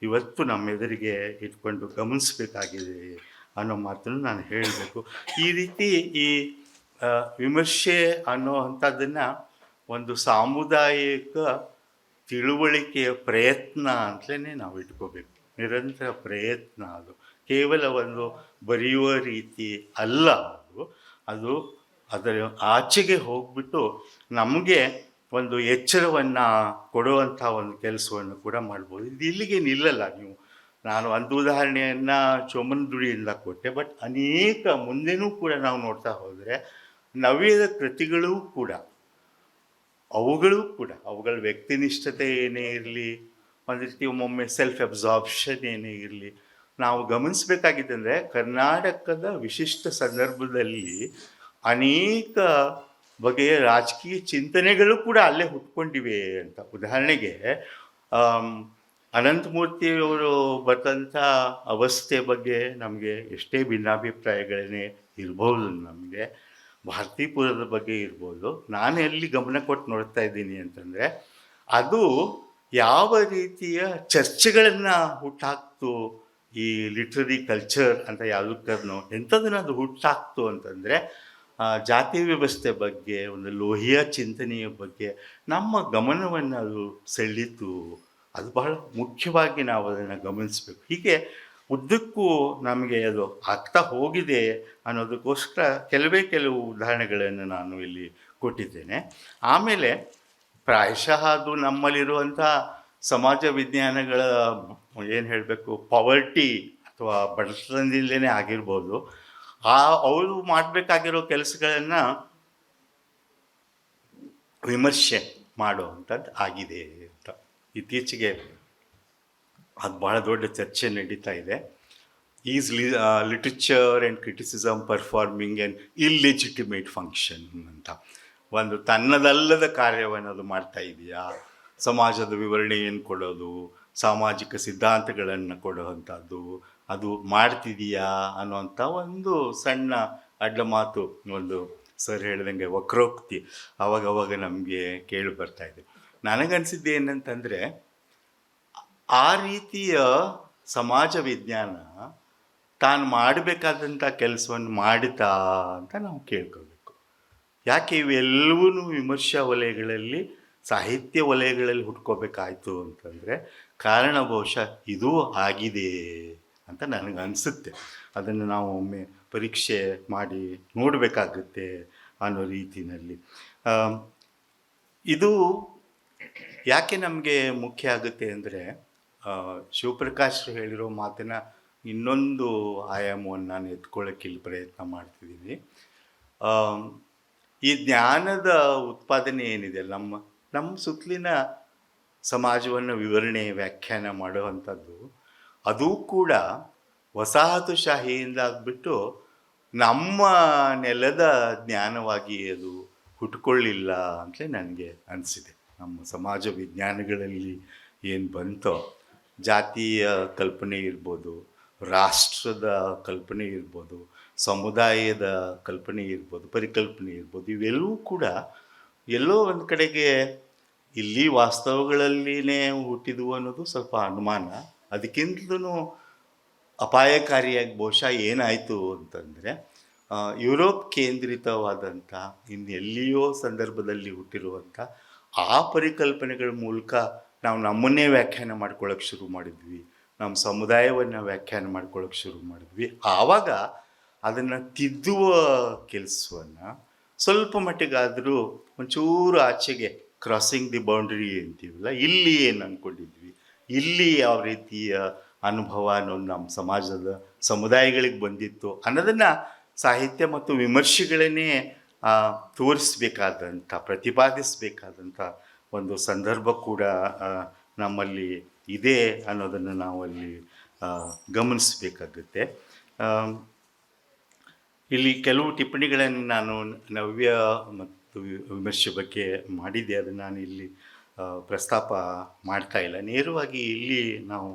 ಇವತ್ತು ನಮ್ಮೆದುರಿಗೆ ಇಟ್ಕೊಂಡು ಗಮನಿಸಬೇಕಾಗಿದೆ ಅನ್ನೋ ಮಾತನ್ನು ನಾನು ಹೇಳಬೇಕು. ಈ ರೀತಿ ಈ ವಿಮರ್ಶೆ ಅನ್ನೋ ಅಂಥದ್ದನ್ನು ಒಂದು ಸಾಮುದಾಯಿಕ ತಿಳುವಳಿಕೆಯ ಪ್ರಯತ್ನ ಅಂತಲೇ ನಾವು ಇಟ್ಕೋಬೇಕು. ನಿರಂತರ ಪ್ರಯತ್ನ. ಅದು ಕೇವಲ ಒಂದು ಬರೆಯುವ ರೀತಿ ಅಲ್ಲ. ಅದು ಅದರ ಆಚೆಗೆ ಹೋಗ್ಬಿಟ್ಟು ನಮಗೆ ಒಂದು ಎಚ್ಚರವನ್ನು ಕೊಡುವಂಥ ಒಂದು ಕೆಲಸವನ್ನು ಕೂಡ ಮಾಡ್ಬೋದು. ಇದು ಇಲ್ಲಿಗೆ ನಿಲ್ಲಲ್ಲ. ನಾನು ಒಂದು ಉದಾಹರಣೆಯನ್ನು ಚೋಮನ ದುಡಿಯಿಂದ ಕೊಟ್ಟೆ, ಬಟ್ ಅನೇಕ ಮುಂದೆನೂ ಕೂಡ ನಾವು ನೋಡ್ತಾ ಹೋದರೆ ನವ್ಯದ ಕೃತಿಗಳೂ ಕೂಡ ಅವುಗಳ ವ್ಯಕ್ತಿನಿಷ್ಠತೆ ಏನೇ ಇರಲಿ, ಒಂದು ರೀತಿ ಒಮ್ಮೊಮ್ಮೆ ಸೆಲ್ಫ್ ಅಬ್ಸಾರ್ಪ್ಷನ್ ಏನೇ ಇರಲಿ, ನಾವು ಗಮನಿಸಬೇಕಾಗಿದ್ದಂದರೆ ಕರ್ನಾಟಕದ ವಿಶಿಷ್ಟ ಸಂದರ್ಭದಲ್ಲಿ ಅನೇಕ ಬಗೆಯ ರಾಜಕೀಯ ಚಿಂತನೆಗಳು ಕೂಡ ಅಲ್ಲೇ ಹುಟ್ಕೊಂಡಿವೆ ಅಂತ. ಉದಾಹರಣೆಗೆ ಅನಂತಮೂರ್ತಿಯವರು ಬರ್ತಂಥ ಅವಸ್ಥೆ ಬಗ್ಗೆ ನಮಗೆ ಎಷ್ಟೇ ಭಿನ್ನಾಭಿಪ್ರಾಯಗಳೇ ಇರ್ಬೋದು. ನಮಗೆ ಭಾರತೀಪುರದ ಬಗ್ಗೆ ಇರ್ಬೋದು. ನಾನು ಎಲ್ಲಿ ಗಮನ ಕೊಟ್ಟು ನೋಡ್ತಾ ಇದ್ದೀನಿ ಅಂತಂದರೆ, ಅದು ಯಾವ ರೀತಿಯ ಚರ್ಚೆಗಳನ್ನು ಹುಟ್ಟಾಕ್ತು ಈ ಲಿಟ್ರರಿ ಕಲ್ಚರ್ ಅಂತ ಯಾವುದಕ್ಕೂ ಎಂಥದನ್ನು ಅದು ಹುಟ್ಟಾಕ್ತು ಅಂತಂದರೆ, ಜಾತಿ ವ್ಯವಸ್ಥೆ ಬಗ್ಗೆ, ಒಂದು ಲೋಹಿಯ ಚಿಂತನೆಯ ಬಗ್ಗೆ ನಮ್ಮ ಗಮನವನ್ನು ಅದು ಸೆಳೀತು. ಅದು ಬಹಳ ಮುಖ್ಯವಾಗಿ ನಾವು ಅದನ್ನು ಗಮನಿಸಬೇಕು. ಹೀಗೆ ಉದ್ದಕ್ಕೂ ನಮಗೆ ಅದು ಆಗ್ತಾ ಹೋಗಿದೆ ಅನ್ನೋದಕ್ಕೋಸ್ಕರ ಕೆಲವು ಉದಾಹರಣೆಗಳನ್ನು ನಾನು ಇಲ್ಲಿ ಕೊಟ್ಟಿದ್ದೇನೆ. ಆಮೇಲೆ ಪ್ರಾಯಶಃ ಅದು ನಮ್ಮಲ್ಲಿರುವಂಥ ಸಮಾಜ ವಿಜ್ಞಾನಗಳ ಏನು ಹೇಳಬೇಕು, ಪಾವರ್ಟಿ ಅಥವಾ ಬಡತನದಿಂದಲೇ ಆಗಿರ್ಬೋದು, ಅವರು ಮಾಡಬೇಕಾಗಿರೋ ಕೆಲಸಗಳನ್ನು ವಿಮರ್ಶೆ ಮಾಡುವಂಥದ್ದು ಆಗಿದೆ ಅಂತ ಇತ್ತೀಚೆಗೆ ಅದು ಭಾಳ ದೊಡ್ಡ ಚರ್ಚೆ ನಡೀತಾ ಇದೆ. Is literature and criticism performing and ಇಲ್ಲೆಜಿಟಿಮೇಟ್ function ಅಂತ. ಒಂದು ತನ್ನದಲ್ಲದ ಕಾರ್ಯವನ್ನು ಅದು ಮಾಡ್ತಾ ಇದೆಯಾ, ಸಮಾಜದ ವಿವರಣೆಯನ್ನು ಕೊಡೋದು, ಸಾಮಾಜಿಕ ಸಿದ್ಧಾಂತಗಳನ್ನು ಕೊಡುವಂಥದ್ದು ಅದು ಮಾಡ್ತಿದೆಯಾ ಅನ್ನೋಂಥ ಒಂದು ಸಣ್ಣ ಅಡ್ಡಮಾತು, ಒಂದು ಸರ್ ಹೇಳ್ದಂಗೆ ವಕ್ರೋಕ್ತಿ ಅವಾಗವಾಗ ನಮಗೆ ಕೇಳಿ ಬರ್ತಾ ಇದೆ. ನನಗನ್ಸಿದ್ದು ಏನಂತಂದರೆ, ಆ ರೀತಿಯ ಸಮಾಜ ವಿಜ್ಞಾನ ತಾನು ಮಾಡಬೇಕಾದಂಥ ಕೆಲಸವನ್ನು ಮಾಡಿತಾ ಅಂತ ನಾವು ಕೇಳ್ಕೋಬೇಕು. ಯಾಕೆ ಇವೆಲ್ಲವೂ ವಿಮರ್ಶಾ ವಲಯಗಳಲ್ಲಿ, ಸಾಹಿತ್ಯ ವಲಯಗಳಲ್ಲಿ ಹುಡ್ಕೋಬೇಕಾಯ್ತು ಅಂತಂದರೆ, ಕಾರಣ ಬಹುಶಃ ಇದೂ ಆಗಿದೆ ಅಂತ ನನಗನ್ಸುತ್ತೆ. ಅದನ್ನು ನಾವು ಒಮ್ಮೆ ಪರೀಕ್ಷೆ ಮಾಡಿ ನೋಡಬೇಕಾಗುತ್ತೆ ಅನ್ನೋ ರೀತಿಯಲ್ಲಿ. ಇದು ಯಾಕೆ ನಮಗೆ ಮುಖ್ಯ ಆಗುತ್ತೆ ಅಂದರೆ, ಶಿವಪ್ರಕಾಶ್ರು ಹೇಳಿರೋ ಮಾತಿನ ಇನ್ನೊಂದು ಆಯಾಮವನ್ನು ನಾನು ಎತ್ಕೊಳ್ಳೋಕ್ಕೆ ಇಲ್ಲಿ ಪ್ರಯತ್ನ ಮಾಡ್ತಿದ್ದೀನಿ. ಈ ಜ್ಞಾನದ ಉತ್ಪಾದನೆ ಏನಿದೆ, ನಮ್ಮ ಸುತ್ತಲಿನ ಸಮಾಜವನ್ನು ವಿವರಣೆ ವ್ಯಾಖ್ಯಾನ ಮಾಡುವಂಥದ್ದು, ಅದು ಕೂಡ ವಸಾಹತುಶಾಹಿಯಿಂದ ಆಗಿಬಿಟ್ಟು ನಮ್ಮ ನೆಲದ ಜ್ಞಾನವಾಗಿ ಅದು ಹುಟ್ಕೊಳ್ಳಿಲ್ಲ ಅಂತಲೇ ನನಗೆ ಅನಿಸಿದೆ. ನಮ್ಮ ಸಮಾಜ ವಿಜ್ಞಾನಗಳಲ್ಲಿ ಏನು ಬಂತೋ, ಜಾತಿಯ ಕಲ್ಪನೆ ಇರ್ಬೋದು, ರಾಷ್ಟ್ರದ ಕಲ್ಪನೆ ಇರ್ಬೋದು, ಸಮುದಾಯದ ಕಲ್ಪನೆ ಇರ್ಬೋದು, ಪರಿಕಲ್ಪನೆ ಇರ್ಬೋದು, ಇವೆಲ್ಲವೂ ಕೂಡ ಎಲ್ಲೋ ಒಂದು ಕಡೆಗೆ ಇಲ್ಲಿ ವಾಸ್ತವಗಳಲ್ಲಿನೇ ಹುಟ್ಟಿದ್ವು ಅನ್ನೋದು ಸ್ವಲ್ಪ ಅನುಮಾನ. ಅದಕ್ಕಿಂತಲೂ ಅಪಾಯಕಾರಿಯಾಗಿ ಬಹುಶಃ ಏನಾಯಿತು ಅಂತಂದರೆ, ಯುರೋಪ್ ಕೇಂದ್ರಿತವಾದಂಥ ಇನ್ನೆಲ್ಲಿಯೋ ಸಂದರ್ಭದಲ್ಲಿ ಹುಟ್ಟಿರುವಂಥ ಆ ಪರಿಕಲ್ಪನೆಗಳ ಮೂಲಕ ನಾವು ನಮ್ಮನ್ನೇ ವ್ಯಾಖ್ಯಾನ ಮಾಡ್ಕೊಳ್ಳೋಕೆ ಶುರು ಮಾಡಿದ್ವಿ, ನಮ್ಮ ಸಮುದಾಯವನ್ನು ವ್ಯಾಖ್ಯಾನ ಮಾಡ್ಕೊಳ್ಳೋಕೆ ಶುರು ಮಾಡಿದ್ವಿ. ಆವಾಗ ಅದನ್ನು ತಿದ್ದುವ ಕೆಲಸವನ್ನು ಸ್ವಲ್ಪ ಮಟ್ಟಿಗಾದರೂ ಒಂಚೂರು ಆಚೆಗೆ ಕ್ರಾಸಿಂಗ್ ದಿ ಬೌಂಡ್ರಿ ಅಂತೀವಲ್ಲ, ಇಲ್ಲಿ ಏನು ಅಂದ್ಕೊಂಡಿದ್ವಿ, ಇಲ್ಲಿ ಯಾವ ರೀತಿಯ ಅನುಭವ ಅನ್ನೋದು ನಮ್ಮ ಸಮಾಜದ ಸಮುದಾಯಗಳಿಗೆ ಬಂದಿತ್ತು ಅನ್ನೋದನ್ನು ಸಾಹಿತ್ಯ ಮತ್ತು ವಿಮರ್ಶೆಗಳನ್ನೇ ತೋರಿಸ್ಬೇಕಾದಂಥ, ಪ್ರತಿಪಾದಿಸಬೇಕಾದಂಥ ಒಂದು ಸಂದರ್ಭ ಕೂಡ ನಮ್ಮಲ್ಲಿ ಇದೆ ಅನ್ನೋದನ್ನು ನಾವಲ್ಲಿ ಗಮನಿಸಬೇಕಾಗುತ್ತೆ. ಇಲ್ಲಿ ಕೆಲವು ಟಿಪ್ಪಣಿಗಳನ್ನು ನಾನು ನವ್ಯ ಮತ್ತು ವಿಮರ್ಶೆ ಬಗ್ಗೆ ಮಾಡಿದ್ದೆ, ಅದನ್ನು ನಾನು ಇಲ್ಲಿ ಪ್ರಸ್ತಾಪ ಮಾಡ್ತಾ ಇಲ್ಲ. ನೇರವಾಗಿ ಇಲ್ಲಿ ನಾವು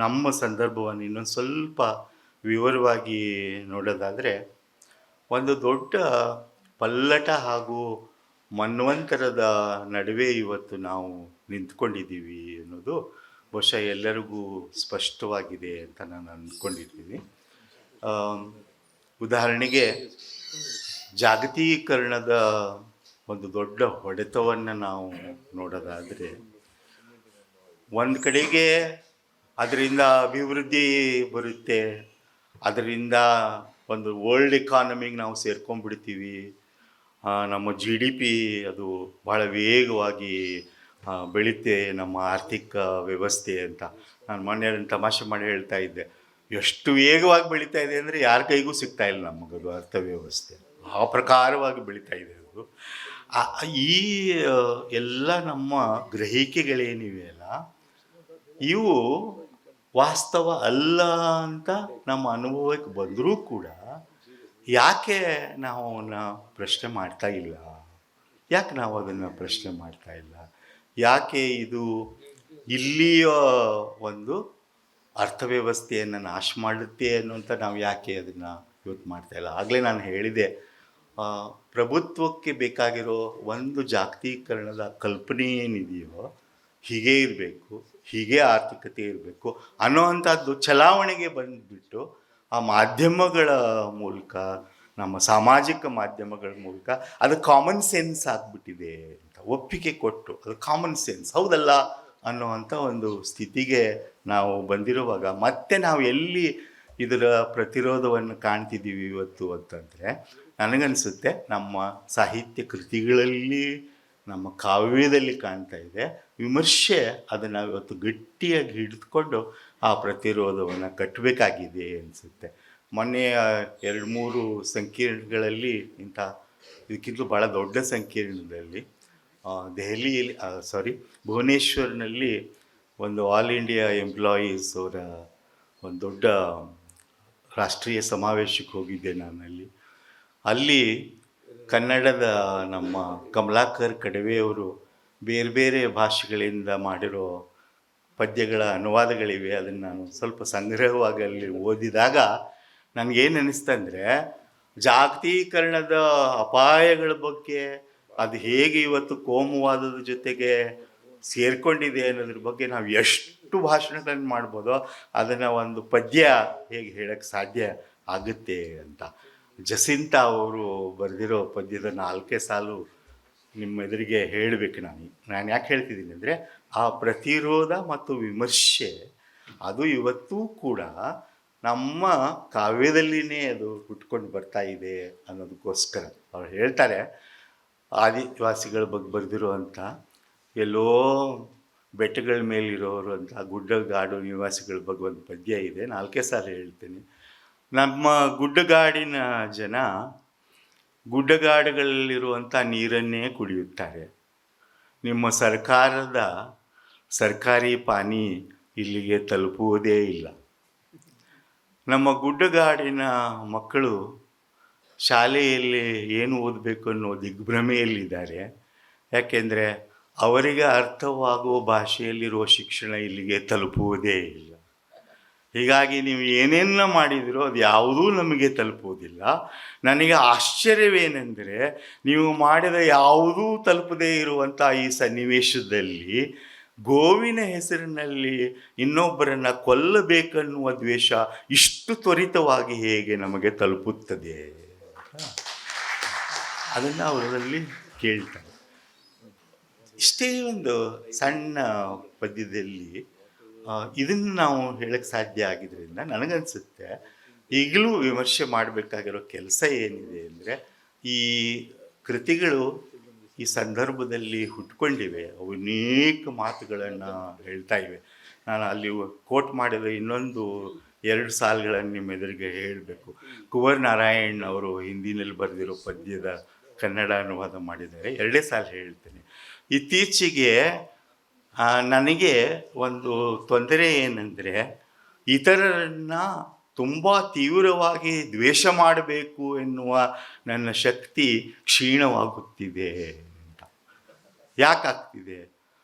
ನಮ್ಮ ಸಂದರ್ಭವನ್ನು ಇನ್ನೊಂದು ಸ್ವಲ್ಪ ವಿವರವಾಗಿ ನೋಡೋದಾದರೆ, ಒಂದು ದೊಡ್ಡ ಪಲ್ಲಟ ಹಾಗೂ ಮನ್ವಂತರದ ನಡುವೆ ಇವತ್ತು ನಾವು ನಿಂತ್ಕೊಂಡಿದ್ದೀವಿ ಅನ್ನೋದು ಬಹುಶಃ ಎಲ್ಲರಿಗೂ ಸ್ಪಷ್ಟವಾಗಿದೆ ಅಂತ ನಾನು ಅಂದ್ಕೊಂಡಿದ್ದೀನಿ. ಉದಾಹರಣೆಗೆ, ಜಾಗತೀಕರಣದ ಒಂದು ದೊಡ್ಡ ಹೊಡೆತವನ್ನು ನಾವು ನೋಡೋದಾದರೆ, ಒಂದು ಕಡೆಗೆ ಅದರಿಂದ ಅಭಿವೃದ್ಧಿ ಬರುತ್ತೆ, ಅದರಿಂದ ಒಂದು ವರ್ಲ್ಡ್ ಎಕಾನಮಿಗೆ ನಾವು ಸೇರ್ಕೊಂಡ್ಬಿಡ್ತೀವಿ, ನಮ್ಮ GDP ಅದು ಭಾಳ ವೇಗವಾಗಿ ಬೆಳೀತೆ, ನಮ್ಮ ಆರ್ಥಿಕ ವ್ಯವಸ್ಥೆ ಅಂತ. ನಾನು ಮೊನ್ನೆ ತಮಾಷೆ ಮಾಡಿ ಹೇಳ್ತಾ ಇದ್ದೆ, ಎಷ್ಟು ವೇಗವಾಗಿ ಬೆಳೀತಾ ಇದೆ ಅಂದರೆ ಯಾರ ಕೈಗೂ ಸಿಗ್ತಾ ಇಲ್ಲ ನಮಗದು ಅರ್ಥವ್ಯವಸ್ಥೆ, ಆ ಪ್ರಕಾರವಾಗಿ ಬೆಳೀತಾ ಇದೆ ಅದು. ಈ ಎಲ್ಲ ನಮ್ಮ ಗ್ರಹಿಕೆಗಳೇನಿವೆಯಲ್ಲ, ಇವು ವಾಸ್ತವ ಅಲ್ಲ ಅಂತ ನಮ್ಮ ಅನುಭವಕ್ಕೆ ಬಂದರೂ ಕೂಡ ಯಾಕೆ ನಾವು ಅವನ್ನ ಪ್ರಶ್ನೆ ಮಾಡ್ತಾ ಇಲ್ಲ, ಯಾಕೆ ನಾವು ಅದನ್ನು ಪ್ರಶ್ನೆ ಮಾಡ್ತಾ ಇಲ್ಲ, ಯಾಕೆ ಇದು ಇಲ್ಲಿಯ ಒಂದು ಅರ್ಥವ್ಯವಸ್ಥೆಯನ್ನು ನಾಶ ಮಾಡುತ್ತೆ ಅನ್ನೋಂಥ ನಾವು ಯಾಕೆ ಅದನ್ನು ಇವತ್ತು ಮಾಡ್ತಾ ಇಲ್ಲ. ಆಗಲೇ ನಾನು ಹೇಳಿದೆ, ಪ್ರಭುತ್ವಕ್ಕೆ ಬೇಕಾಗಿರೋ ಒಂದು ಜಾಗತೀಕರಣದ ಕಲ್ಪನೆ ಏನಿದೆಯೋ, ಹೀಗೇ ಇರಬೇಕು, ಹೀಗೆ ಆರ್ಥಿಕತೆ ಇರಬೇಕು ಅನ್ನೋವಂಥದ್ದು ಚಲಾವಣೆಗೆ ಬಂದುಬಿಟ್ಟು ಆ ಮಾಧ್ಯಮಗಳ ಮೂಲಕ, ನಮ್ಮ ಸಾಮಾಜಿಕ ಮಾಧ್ಯಮಗಳ ಮೂಲಕ ಅದು ಕಾಮನ್ ಸೆನ್ಸ್ ಆಗಿಬಿಟ್ಟಿದೆ ಅಂತ ಒಪ್ಪಿಗೆ ಕೊಟ್ಟು, ಅದು ಕಾಮನ್ ಸೆನ್ಸ್ ಹೌದಲ್ಲ ಅನ್ನೋವಂಥ ಒಂದು ಸ್ಥಿತಿಗೆ ನಾವು ಬಂದಿರುವಾಗ ಮತ್ತೆ ನಾವು ಎಲ್ಲಿ ಇದರ ಪ್ರತಿರೋಧವನ್ನು ಕಾಣ್ತಿದ್ದೀವಿ ಇವತ್ತು ಅಂತಂದರೆ, ನನಗನ್ನಿಸುತ್ತೆ ನಮ್ಮ ಸಾಹಿತ್ಯ ಕೃತಿಗಳಲ್ಲಿ, ನಮ್ಮ ಕಾವ್ಯದಲ್ಲಿ ಕಾಣ್ತಾ ಇದೆ. ವಿಮರ್ಶೆ ಅದನ್ನು ಇವತ್ತು ಗಟ್ಟಿಯಾಗಿ ಹಿಡಿದುಕೊಂಡು ಆ ಪ್ರತಿರೋಧವನ್ನು ಕಟ್ಟಬೇಕಾಗಿದೆ ಅನಿಸುತ್ತೆ. ಮೊನ್ನೆಯ 2-3 ಸಂಕೀರ್ಣಗಳಲ್ಲಿ ಇಂಥ ಇದಕ್ಕಿಂತಲೂ ಭಾಳ ದೊಡ್ಡ ಸಂಕೀರ್ಣದಲ್ಲಿ ದೆಹಲಿಯಲ್ಲಿ ಭುವನೇಶ್ವರ್ನಲ್ಲಿ ಒಂದು ಆಲ್ ಇಂಡಿಯಾ ಎಂಪ್ಲಾಯೀಸ್ ಅವರ ಒಂದು ದೊಡ್ಡ ರಾಷ್ಟ್ರೀಯ ಸಮಾವೇಶಕ್ಕೆ ಹೋಗಿದ್ದೆ ನಾನಲ್ಲಿ. ಅಲ್ಲಿ ಕನ್ನಡದ ನಮ್ಮ ಕಮಲಾಕರ್ ಕಡವೆಯವರು ಬೇರೆ ಬೇರೆ ಭಾಷೆಗಳಿಂದ ಮಾಡಿರೋ ಪದ್ಯಗಳ ಅನುವಾದಗಳಿವೆ. ಅದನ್ನು ನಾನು ಸ್ವಲ್ಪ ಸಂಗ್ರಹವಾಗಿ ಅಲ್ಲಿ ಓದಿದಾಗ ನನಗೇನು ಅನ್ನಿಸ್ತಂದರೆ, ಜಾಗತೀಕರಣದ ಅಪಾಯಗಳ ಬಗ್ಗೆ, ಅದು ಹೇಗೆ ಇವತ್ತು ಕೋಮುವಾದದ ಜೊತೆಗೆ ಸೇರಿಕೊಂಡಿದೆ ಅನ್ನೋದ್ರ ಬಗ್ಗೆ ನಾವು ಎಷ್ಟು ಭಾಷಣಗಳನ್ನು ಮಾಡ್ಬೋದೋ ಅದನ್ನು ಒಂದು ಪದ್ಯ ಹೇಗೆ ಹೇಳೋಕ್ಕೆ ಸಾಧ್ಯ ಆಗುತ್ತೆ ಅಂತ. ಜಸಿಂತಾ ಅವರು ಬರೆದಿರೋ ಪದ್ಯದ 4 ಸಾಲು ನಿಮ್ಮ ಎದುರಿಗೆ ಹೇಳಬೇಕು. ನಾನು ಯಾಕೆ ಹೇಳ್ತಿದ್ದೀನಿ ಅಂದರೆ, ಆ ಪ್ರತಿರೋಧ ಮತ್ತು ವಿಮರ್ಶೆ ಅದು ಇವತ್ತೂ ಕೂಡ ನಮ್ಮ ಕಾವ್ಯದಲ್ಲಿನೇ ಅದು ಹುಟ್ಕೊಂಡು ಬರ್ತಾ ಇದೆ ಅನ್ನೋದಕ್ಕೋಸ್ಕರ ಅವ್ರು ಹೇಳ್ತಾರೆ. ಆದಿವಾಸಿಗಳ ಬಗ್ಗೆ ಬರೆದಿರುವಂಥ ಎಲ್ಲೋ ಬೆಟ್ಟಗಳ ಮೇಲಿರೋರು ಅಂತ ಗುಡ್ಡಗಾಡು ನಿವಾಸಿಗಳ ಬಗ್ಗೆ ಒಂದು ಪದ್ಯ ಇದೆ. 4 ಸಾಲು ಹೇಳ್ತೀನಿ. ನಮ್ಮ ಗುಡ್ಡಗಾಡಿನ ಜನ ಗುಡ್ಡಗಾಡುಗಳಲ್ಲಿರುವಂಥ ನೀರನ್ನೇ ಕುಡಿಯುತ್ತಾರೆ. ನಿಮ್ಮ ಸರ್ಕಾರದ ಸರ್ಕಾರಿ ಪಾನಿ ಇಲ್ಲಿಗೆ ತಲುಪುವುದೇ ಇಲ್ಲ. ನಮ್ಮ ಗುಡ್ಡಗಾಡಿನ ಮಕ್ಕಳು ಶಾಲೆಯಲ್ಲಿ ಏನು ಓದಬೇಕು ಅನ್ನೋ ದಿಗ್ಭ್ರಮೆಯಲ್ಲಿದ್ದಾರೆ. ಯಾಕೆಂದರೆ ಅವರಿಗೆ ಅರ್ಥವಾಗುವ ಭಾಷೆಯಲ್ಲಿರುವ ಶಿಕ್ಷಣ ಇಲ್ಲಿಗೆ ತಲುಪುವುದೇ ಇಲ್ಲ. ಹೀಗಾಗಿ ನೀವು ಏನೇನ ಮಾಡಿದಿರೋ ಅದು ಯಾವುದೂ ನಮಗೆ ತಲುಪುವುದಿಲ್ಲ. ನನಗೆ ಆಶ್ಚರ್ಯವೇನೆಂದರೆ, ನೀವು ಮಾಡಿದ ಯಾವುದೂ ತಲುಪದೇ ಇರುವಂಥ ಈ ಸನ್ನಿವೇಶದಲ್ಲಿ ಗೋವಿನ ಹೆಸರಿನಲ್ಲಿ ಇನ್ನೊಬ್ಬರನ್ನು ಕೊಲ್ಲಬೇಕನ್ನುವ ದ್ವೇಷ ಇಷ್ಟು ತ್ವರಿತವಾಗಿ ಹೇಗೆ ನಮಗೆ ತಲುಪುತ್ತದೆ? ಅದನ್ನು ಅವರಲ್ಲಿ ಕೇಳ್ತಾರೆ. ಇಷ್ಟೇ ಒಂದು ಸಣ್ಣ ಪದ್ಯದಲ್ಲಿ ಇದನ್ನು ನಾವು ಹೇಳಕ್ಕೆ ಸಾಧ್ಯ ಆಗಿದ್ದರಿಂದ ನನಗನ್ಸುತ್ತೆ ಈಗಲೂ ವಿಮರ್ಶೆ ಮಾಡಬೇಕಾಗಿರೋ ಕೆಲಸ ಏನಿದೆ ಅಂದರೆ, ಈ ಕೃತಿಗಳು ಈ ಸಂದರ್ಭದಲ್ಲಿ ಹುಟ್ಕೊಂಡಿವೆ. ಅವು ಅನೇಕ ಮಾತುಗಳನ್ನು ಹೇಳ್ತಾ ಇವೆ. ನಾನು ಅಲ್ಲಿ ಕೋಟ್ ಮಾಡಿದ ಇನ್ನೊಂದು 2 ಸಾಲುಗಳನ್ನು ನಿಮ್ಮ ಎದುರಿಗೆ ಹೇಳಬೇಕು. ಕುವರ್ ನಾರಾಯಣ್ ಅವರು ಹಿಂದಿನಲ್ಲಿ ಬರೆದಿರೋ ಪದ್ಯದ ಕನ್ನಡ ಅನುವಾದ ಮಾಡಿದ್ದಾರೆ. 2 ಸಾಲು ಹೇಳ್ತೇನೆ. ಇತ್ತೀಚೆಗೆ ನನಗೆ ಒಂದು ತೊಂದರೆ ಏನಂದರೆ, ಇತರರನ್ನು ತುಂಬ ತೀವ್ರವಾಗಿ ದ್ವೇಷ ಮಾಡಬೇಕು ಎನ್ನುವ ನನ್ನ ಶಕ್ತಿ ಕ್ಷೀಣವಾಗುತ್ತಿದೆ ಅಂತ. ಯಾಕಾಗ್ತಿದೆ?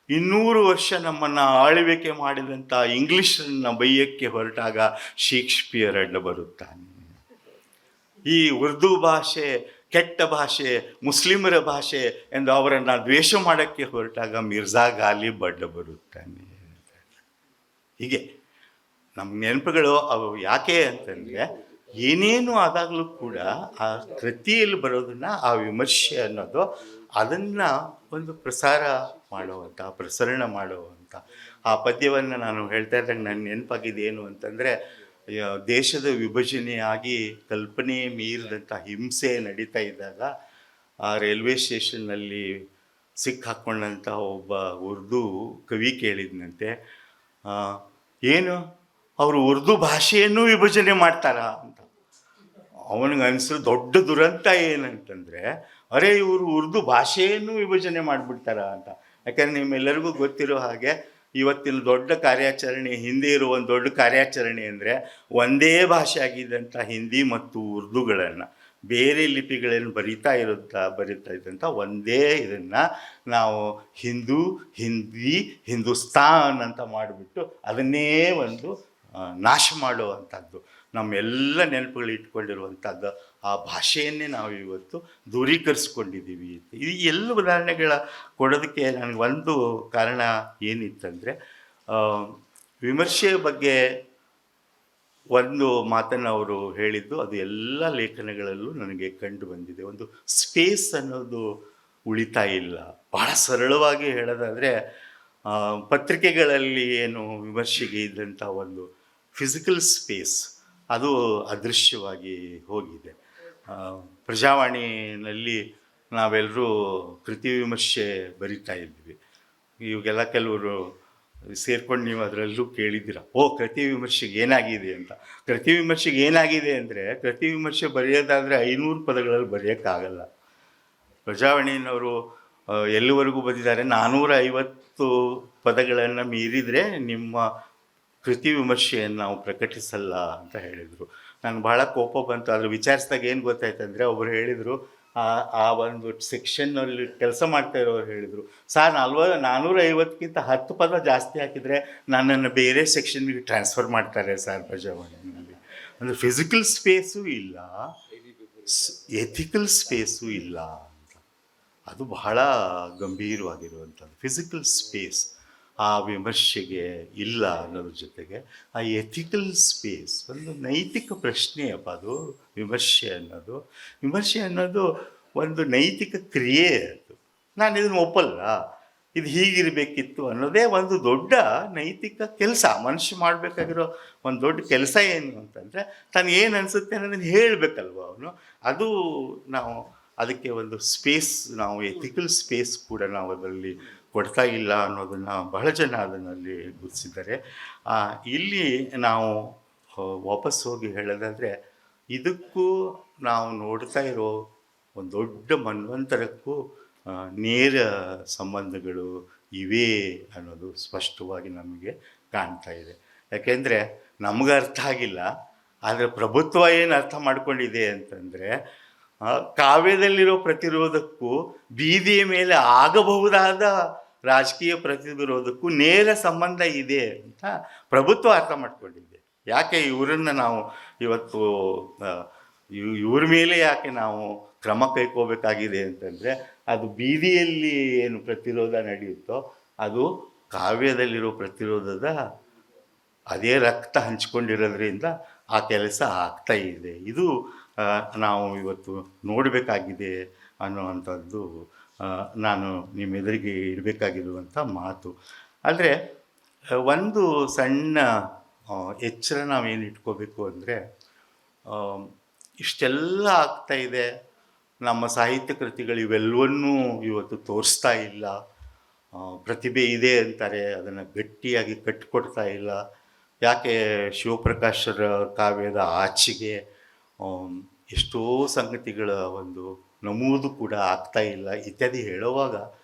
200 ವರ್ಷ ನಮ್ಮನ್ನು ಆಳ್ವಿಕೆ ಮಾಡಿದಂಥ ಇಂಗ್ಲೀಷನ್ನು ಬೈಯಕ್ಕೆ ಹೊರಟಾಗ ಶೇಕ್ಸ್ಪಿಯರ್ ಅಡ್ಡ ಬರುತ್ತಾನೆ. ಈ ಉರ್ದು ಭಾಷೆ ಕೆಟ್ಟ ಭಾಷೆ, ಮುಸ್ಲಿಮರ ಭಾಷೆ ಎಂದು ಅವರನ್ನು ದ್ವೇಷ ಮಾಡೋಕ್ಕೆ ಹೊರಟಾಗ ಮಿರ್ಜಾ ಗಾಲಿಬ್ ಅಡ್ಡ ಬರುತ್ತಾನೆ. ಹೀಗೆ ನಮ್ಮ ನೆನಪುಗಳು ಅವು ಯಾಕೆ ಅಂತಂದರೆ, ಏನೇನು ಆದಾಗಲೂ ಕೂಡ ಆ ಕೃತಿಯಲ್ಲಿ ಬರೋದನ್ನು, ಆ ವಿಮರ್ಶೆ ಅನ್ನೋದು ಅದನ್ನು ಒಂದು ಪ್ರಸರಣ ಮಾಡುವಂಥ ಆ ಪದ್ಯವನ್ನು ನಾನು ಹೇಳ್ತಾ ಇದ್ದಾಗ ನನ್ನ ನೆನಪಾಗಿದೆ ಏನು ಅಂತಂದರೆ, ದೇಶದ ವಿಭಜನೆಯಾಗಿ ಕಲ್ಪನೆ ಮೀರಿದಂಥ ಹಿಂಸೆ ನಡೀತಾ ಇದ್ದಾಗ ಆ ರೈಲ್ವೆ ಸ್ಟೇಷನ್ನಲ್ಲಿ ಸಿಕ್ಕಾಕ್ಕೊಂಡಂಥ ಒಬ್ಬ ಉರ್ದು ಕವಿ ಕೇಳಿದ್ನಂತೆ, ಏನು ಅವರು ಉರ್ದು ಭಾಷೆಯನ್ನು ವಿಭಜನೆ ಮಾಡ್ತಾರಾ ಅಂತ. ಅವನಿಗೆ ಅನಿಸೋದು ದೊಡ್ಡ ದುರಂತ ಏನಂತಂದರೆ, ಅರೆ ಇವರು ಉರ್ದು ಭಾಷೆಯನ್ನು ವಿಭಜನೆ ಮಾಡಿಬಿಡ್ತಾರ ಅಂತ. ಯಾಕಂದರೆ ನಿಮ್ಮೆಲ್ಲರಿಗೂ ಗೊತ್ತಿರೋ ಹಾಗೆ ಇವತ್ತಿನ ದೊಡ್ಡ ಕಾರ್ಯಾಚರಣೆ, ಹಿಂದೆ ಇರುವ ಒಂದು ದೊಡ್ಡ ಕಾರ್ಯಾಚರಣೆ ಅಂದರೆ ಒಂದೇ ಭಾಷೆ ಆಗಿದ್ದಂಥ ಹಿಂದಿ ಮತ್ತು ಉರ್ದುಗಳನ್ನು ಬೇರೆ ಲಿಪಿಗಳನ್ನು ಬರಿತಾ ಇದ್ದಂಥ ಒಂದೇ ಇದನ್ನು ನಾವು ಹಿಂದಿ ಹಿಂದೂಸ್ತಾನ್ ಅಂತ ಮಾಡಿಬಿಟ್ಟು ಅದನ್ನೇ ಒಂದು ನಾಶ ಮಾಡುವಂಥದ್ದು. ನಮ್ಮೆಲ್ಲ ನೆನಪುಗಳು ಇಟ್ಕೊಂಡಿರುವಂಥದ್ದು ಆ ಭಾಷೆಯನ್ನೇ ನಾವು ಇವತ್ತು ದೂರೀಕರಿಸ್ಕೊಂಡಿದ್ದೀವಿ. ಈ ಎಲ್ಲ ಉದಾಹರಣೆಗಳ ಕೊಡೋದಕ್ಕೆ ನನಗೆ ಒಂದು ಕಾರಣ ಏನಿತ್ತಂದರೆ, ವಿಮರ್ಶೆಯ ಬಗ್ಗೆ ಒಂದು ಮಾತನ್ನು ಅವರು ಹೇಳಿದ್ದು ಅದು ಎಲ್ಲ ಲೇಖನಗಳಲ್ಲೂ ನನಗೆ ಕಂಡು ಬಂದಿದೆ. ಒಂದು ಸ್ಪೇಸ್ ಅನ್ನೋದು ಉಳಿತಾ ಇಲ್ಲ. ಬಹಳ ಸರಳವಾಗಿ ಹೇಳೋದಾದರೆ, ಪತ್ರಿಕೆಗಳಲ್ಲಿ ಏನು ವಿಮರ್ಶೆಗೆ ಇದ್ದಂಥ ಒಂದು ಫಿಸಿಕಲ್ ಸ್ಪೇಸ್ ಅದು ಅದೃಶ್ಯವಾಗಿ ಹೋಗಿದೆ. ಪ್ರಜಾವಾಣಿನಲ್ಲಿ ನಾವೆಲ್ಲರೂ ಕೃತಿ ವಿಮರ್ಶೆ ಬರಿತಾ ಇದ್ವಿ. ಇವಾಗೆಲ್ಲ ಕೆಲವರು ಸೇರ್ಕೊಂಡು ನೀವು ಅದರಲ್ಲೂ ಕೇಳಿದ್ದೀರ, ಓ ಕೃತಿ ವಿಮರ್ಶೆಗೆ ಏನಾಗಿದೆ ಅಂತ. ಕೃತಿ ವಿಮರ್ಶೆಗೆ ಏನಾಗಿದೆ ಅಂದರೆ, ಕೃತಿ ವಿಮರ್ಶೆ ಬರೆಯೋದಾದರೆ 500 ಪದಗಳಲ್ಲಿ ಬರೆಯೋಕ್ಕಾಗಲ್ಲ. ಪ್ರಜಾವಾಣಿಯವರು ಎಲ್ಲಿವರೆಗೂ ಬಂದಿದ್ದಾರೆ, 450 ಪದಗಳನ್ನು ಮೀರಿದರೆ ನಿಮ್ಮ ಕೃತಿ ವಿಮರ್ಶೆಯನ್ನು ನಾವು ಪ್ರಕಟಿಸಲ್ಲ ಅಂತ ಹೇಳಿದರು. ನನಗೆ ಭಾಳ ಕೋಪ ಬಂತು. ಅದ್ರ ವಿಚಾರಿಸಿದಾಗ ಏನು ಗೊತ್ತಾಯ್ತಂದರೆ, ಒಬ್ಬರು ಹೇಳಿದರು, ಆ ಒಂದು ಸೆಕ್ಷನ್ನಲ್ಲಿ ಕೆಲಸ ಮಾಡ್ತಾ ಇರೋರು ಹೇಳಿದರು, ಸರ್ 450ಕ್ಕಿಂತ 10 ಪದ ಜಾಸ್ತಿ ಹಾಕಿದರೆ ನನ್ನನ್ನು ಬೇರೆ ಸೆಕ್ಷನ್ಗೆ ಟ್ರಾನ್ಸ್ಫರ್ ಮಾಡ್ತಾರೆ ಸರ್ ಪ್ರಜಾವಾಣಿಯಲ್ಲಿ. ಅಂದರೆ ಫಿಸಿಕಲ್ ಸ್ಪೇಸು ಇಲ್ಲ, ಎಥಿಕಲ್ ಸ್ಪೇಸು ಇಲ್ಲ ಅಂತ. ಅದು ಬಹಳ ಗಂಭೀರವಾಗಿರುವಂಥದ್ದು. ಫಿಸಿಕಲ್ ಸ್ಪೇಸ್ ಆ ವಿಮರ್ಶೆಗೆ ಇಲ್ಲ ಅನ್ನೋದ್ರ ಜೊತೆಗೆ ಆ ಎಥಿಕಲ್ ಸ್ಪೇಸ್, ಒಂದು ನೈತಿಕ ಪ್ರಶ್ನೆಯಪ್ಪ ಅದು. ವಿಮರ್ಶೆ ಅನ್ನೋದು ಒಂದು ನೈತಿಕ ಕ್ರಿಯೆ. ಅದು ನಾನು ಇದನ್ನು ಒಪ್ಪಲ್ಲ, ಇದು ಹೀಗಿರಬೇಕಿತ್ತು ಅನ್ನೋದೇ ಒಂದು ದೊಡ್ಡ ನೈತಿಕ ಕೆಲಸ. ಮನುಷ್ಯ ಮಾಡಬೇಕಾಗಿರೋ ಒಂದು ದೊಡ್ಡ ಕೆಲಸ ಏನು ಅಂತಂದರೆ, ತಾನು ಏನು ಅನಿಸುತ್ತೆ ಅನ್ನೋದನ್ನು ಹೇಳಬೇಕಲ್ವ ಅವನು. ಅದು ನಾವು ಅದಕ್ಕೆ ಒಂದು ಸ್ಪೇಸ್, ನಾವು ಎಥಿಕಲ್ ಸ್ಪೇಸ್ ಕೂಡ ನಾವು ಅದರಲ್ಲಿ ಕೊಡ್ತಾ ಇಲ್ಲ ಅನ್ನೋದನ್ನು ಬಹಳ ಜನ ಅದನ್ನಲ್ಲಿ ಗುರುತಿಸಿದ್ದಾರೆ. ಇಲ್ಲಿ ನಾವು ವಾಪಸ್ ಹೋಗಿ ಹೇಳೋದಾದರೆ, ಇದಕ್ಕೂ ನಾವು ನೋಡ್ತಾ ಇರೋ ಒಂದು ದೊಡ್ಡ ಮನ್ವಂತರಕ್ಕೂ ನೇರ ಸಂಬಂಧಗಳು ಇವೆ ಅನ್ನೋದು ಸ್ಪಷ್ಟವಾಗಿ ನಮಗೆ ಕಾಣ್ತಾ ಇದೆ. ಯಾಕೆಂದರೆ ನಮಗೆ ಅರ್ಥ ಆಗಿಲ್ಲ, ಆದರೆ ಪ್ರಭುತ್ವ ಏನು ಅರ್ಥ ಮಾಡ್ಕೊಂಡಿದೆ ಅಂತಂದರೆ, ಕಾವ್ಯದಲ್ಲಿರೋ ಪ್ರತಿರೋಧಕ್ಕೂ ಬೀದಿಯ ಮೇಲೆ ಆಗಬಹುದಾದ ರಾಜಕೀಯ ಪ್ರತಿರೋಧಕ್ಕೂ ನೇರ ಸಂಬಂಧ ಇದೆ ಅಂತ ಪ್ರಭುತ್ವ ಅರ್ಥ ಮಾಡ್ಕೊಂಡಿದೆ. ಯಾಕೆ ಇವರನ್ನು ನಾವು ಇವತ್ತು ಇವ್ರ ಮೇಲೆ ಯಾಕೆ ನಾವು ಕ್ರಮ ಕೈಗೋಬೇಕಾಗಿದೆ ಅಂತಂದರೆ, ಅದು ಬೀದಿಯಲ್ಲಿ ಏನು ಪ್ರತಿರೋಧ ನಡೆಯುತ್ತೋ ಅದು ಕಾವ್ಯದಲ್ಲಿರೋ ಪ್ರತಿರೋಧದ ಅದೇ ರಕ್ತ ಹಂಚ್ಕೊಂಡಿರೋದ್ರಿಂದ ಆ ಕೆಲಸ ಆಗ್ತಾ ಇದೆ. ಇದು ನಾವು ಇವತ್ತು ನೋಡಬೇಕಾಗಿದೆ ಅನ್ನುವಂಥದ್ದು ನಾನು ನಿಮ್ಮೆದುರಿಗೆ ಇಡಬೇಕಾಗಿರುವಂಥ ಮಾತು. ಆದರೆ ಒಂದು ಸಣ್ಣ ಎಚ್ಚರ ನಾವೇನು ಇಟ್ಕೋಬೇಕು ಅಂದರೆ, ಇಷ್ಟೆಲ್ಲ ಆಗ್ತಾಯಿದೆ, ನಮ್ಮ ಸಾಹಿತ್ಯ ಕೃತಿಗಳು ಇವೆಲ್ಲವನ್ನೂ ಇವತ್ತು ತೋರಿಸ್ತಾ ಇಲ್ಲ. ಪ್ರತಿಭೆ ಇದೆ ಅಂತಾರೆ, ಅದನ್ನು ಗಟ್ಟಿಯಾಗಿ ಕಟ್ಟಿಕೊಡ್ತಾ ಇಲ್ಲ. ಯಾಕೆ ಶಿವಪ್ರಕಾಶರ ಕಾವ್ಯದ ಆಚೆಗೆ ಎಷ್ಟೋ ಸಂಗತಿಗಳ ಒಂದು ನಮೂದು ಕೂಡ ಆಗ್ತಾ ಇಲ್ಲ ಇತ್ಯಾದಿ ಹೇಳುವಾಗ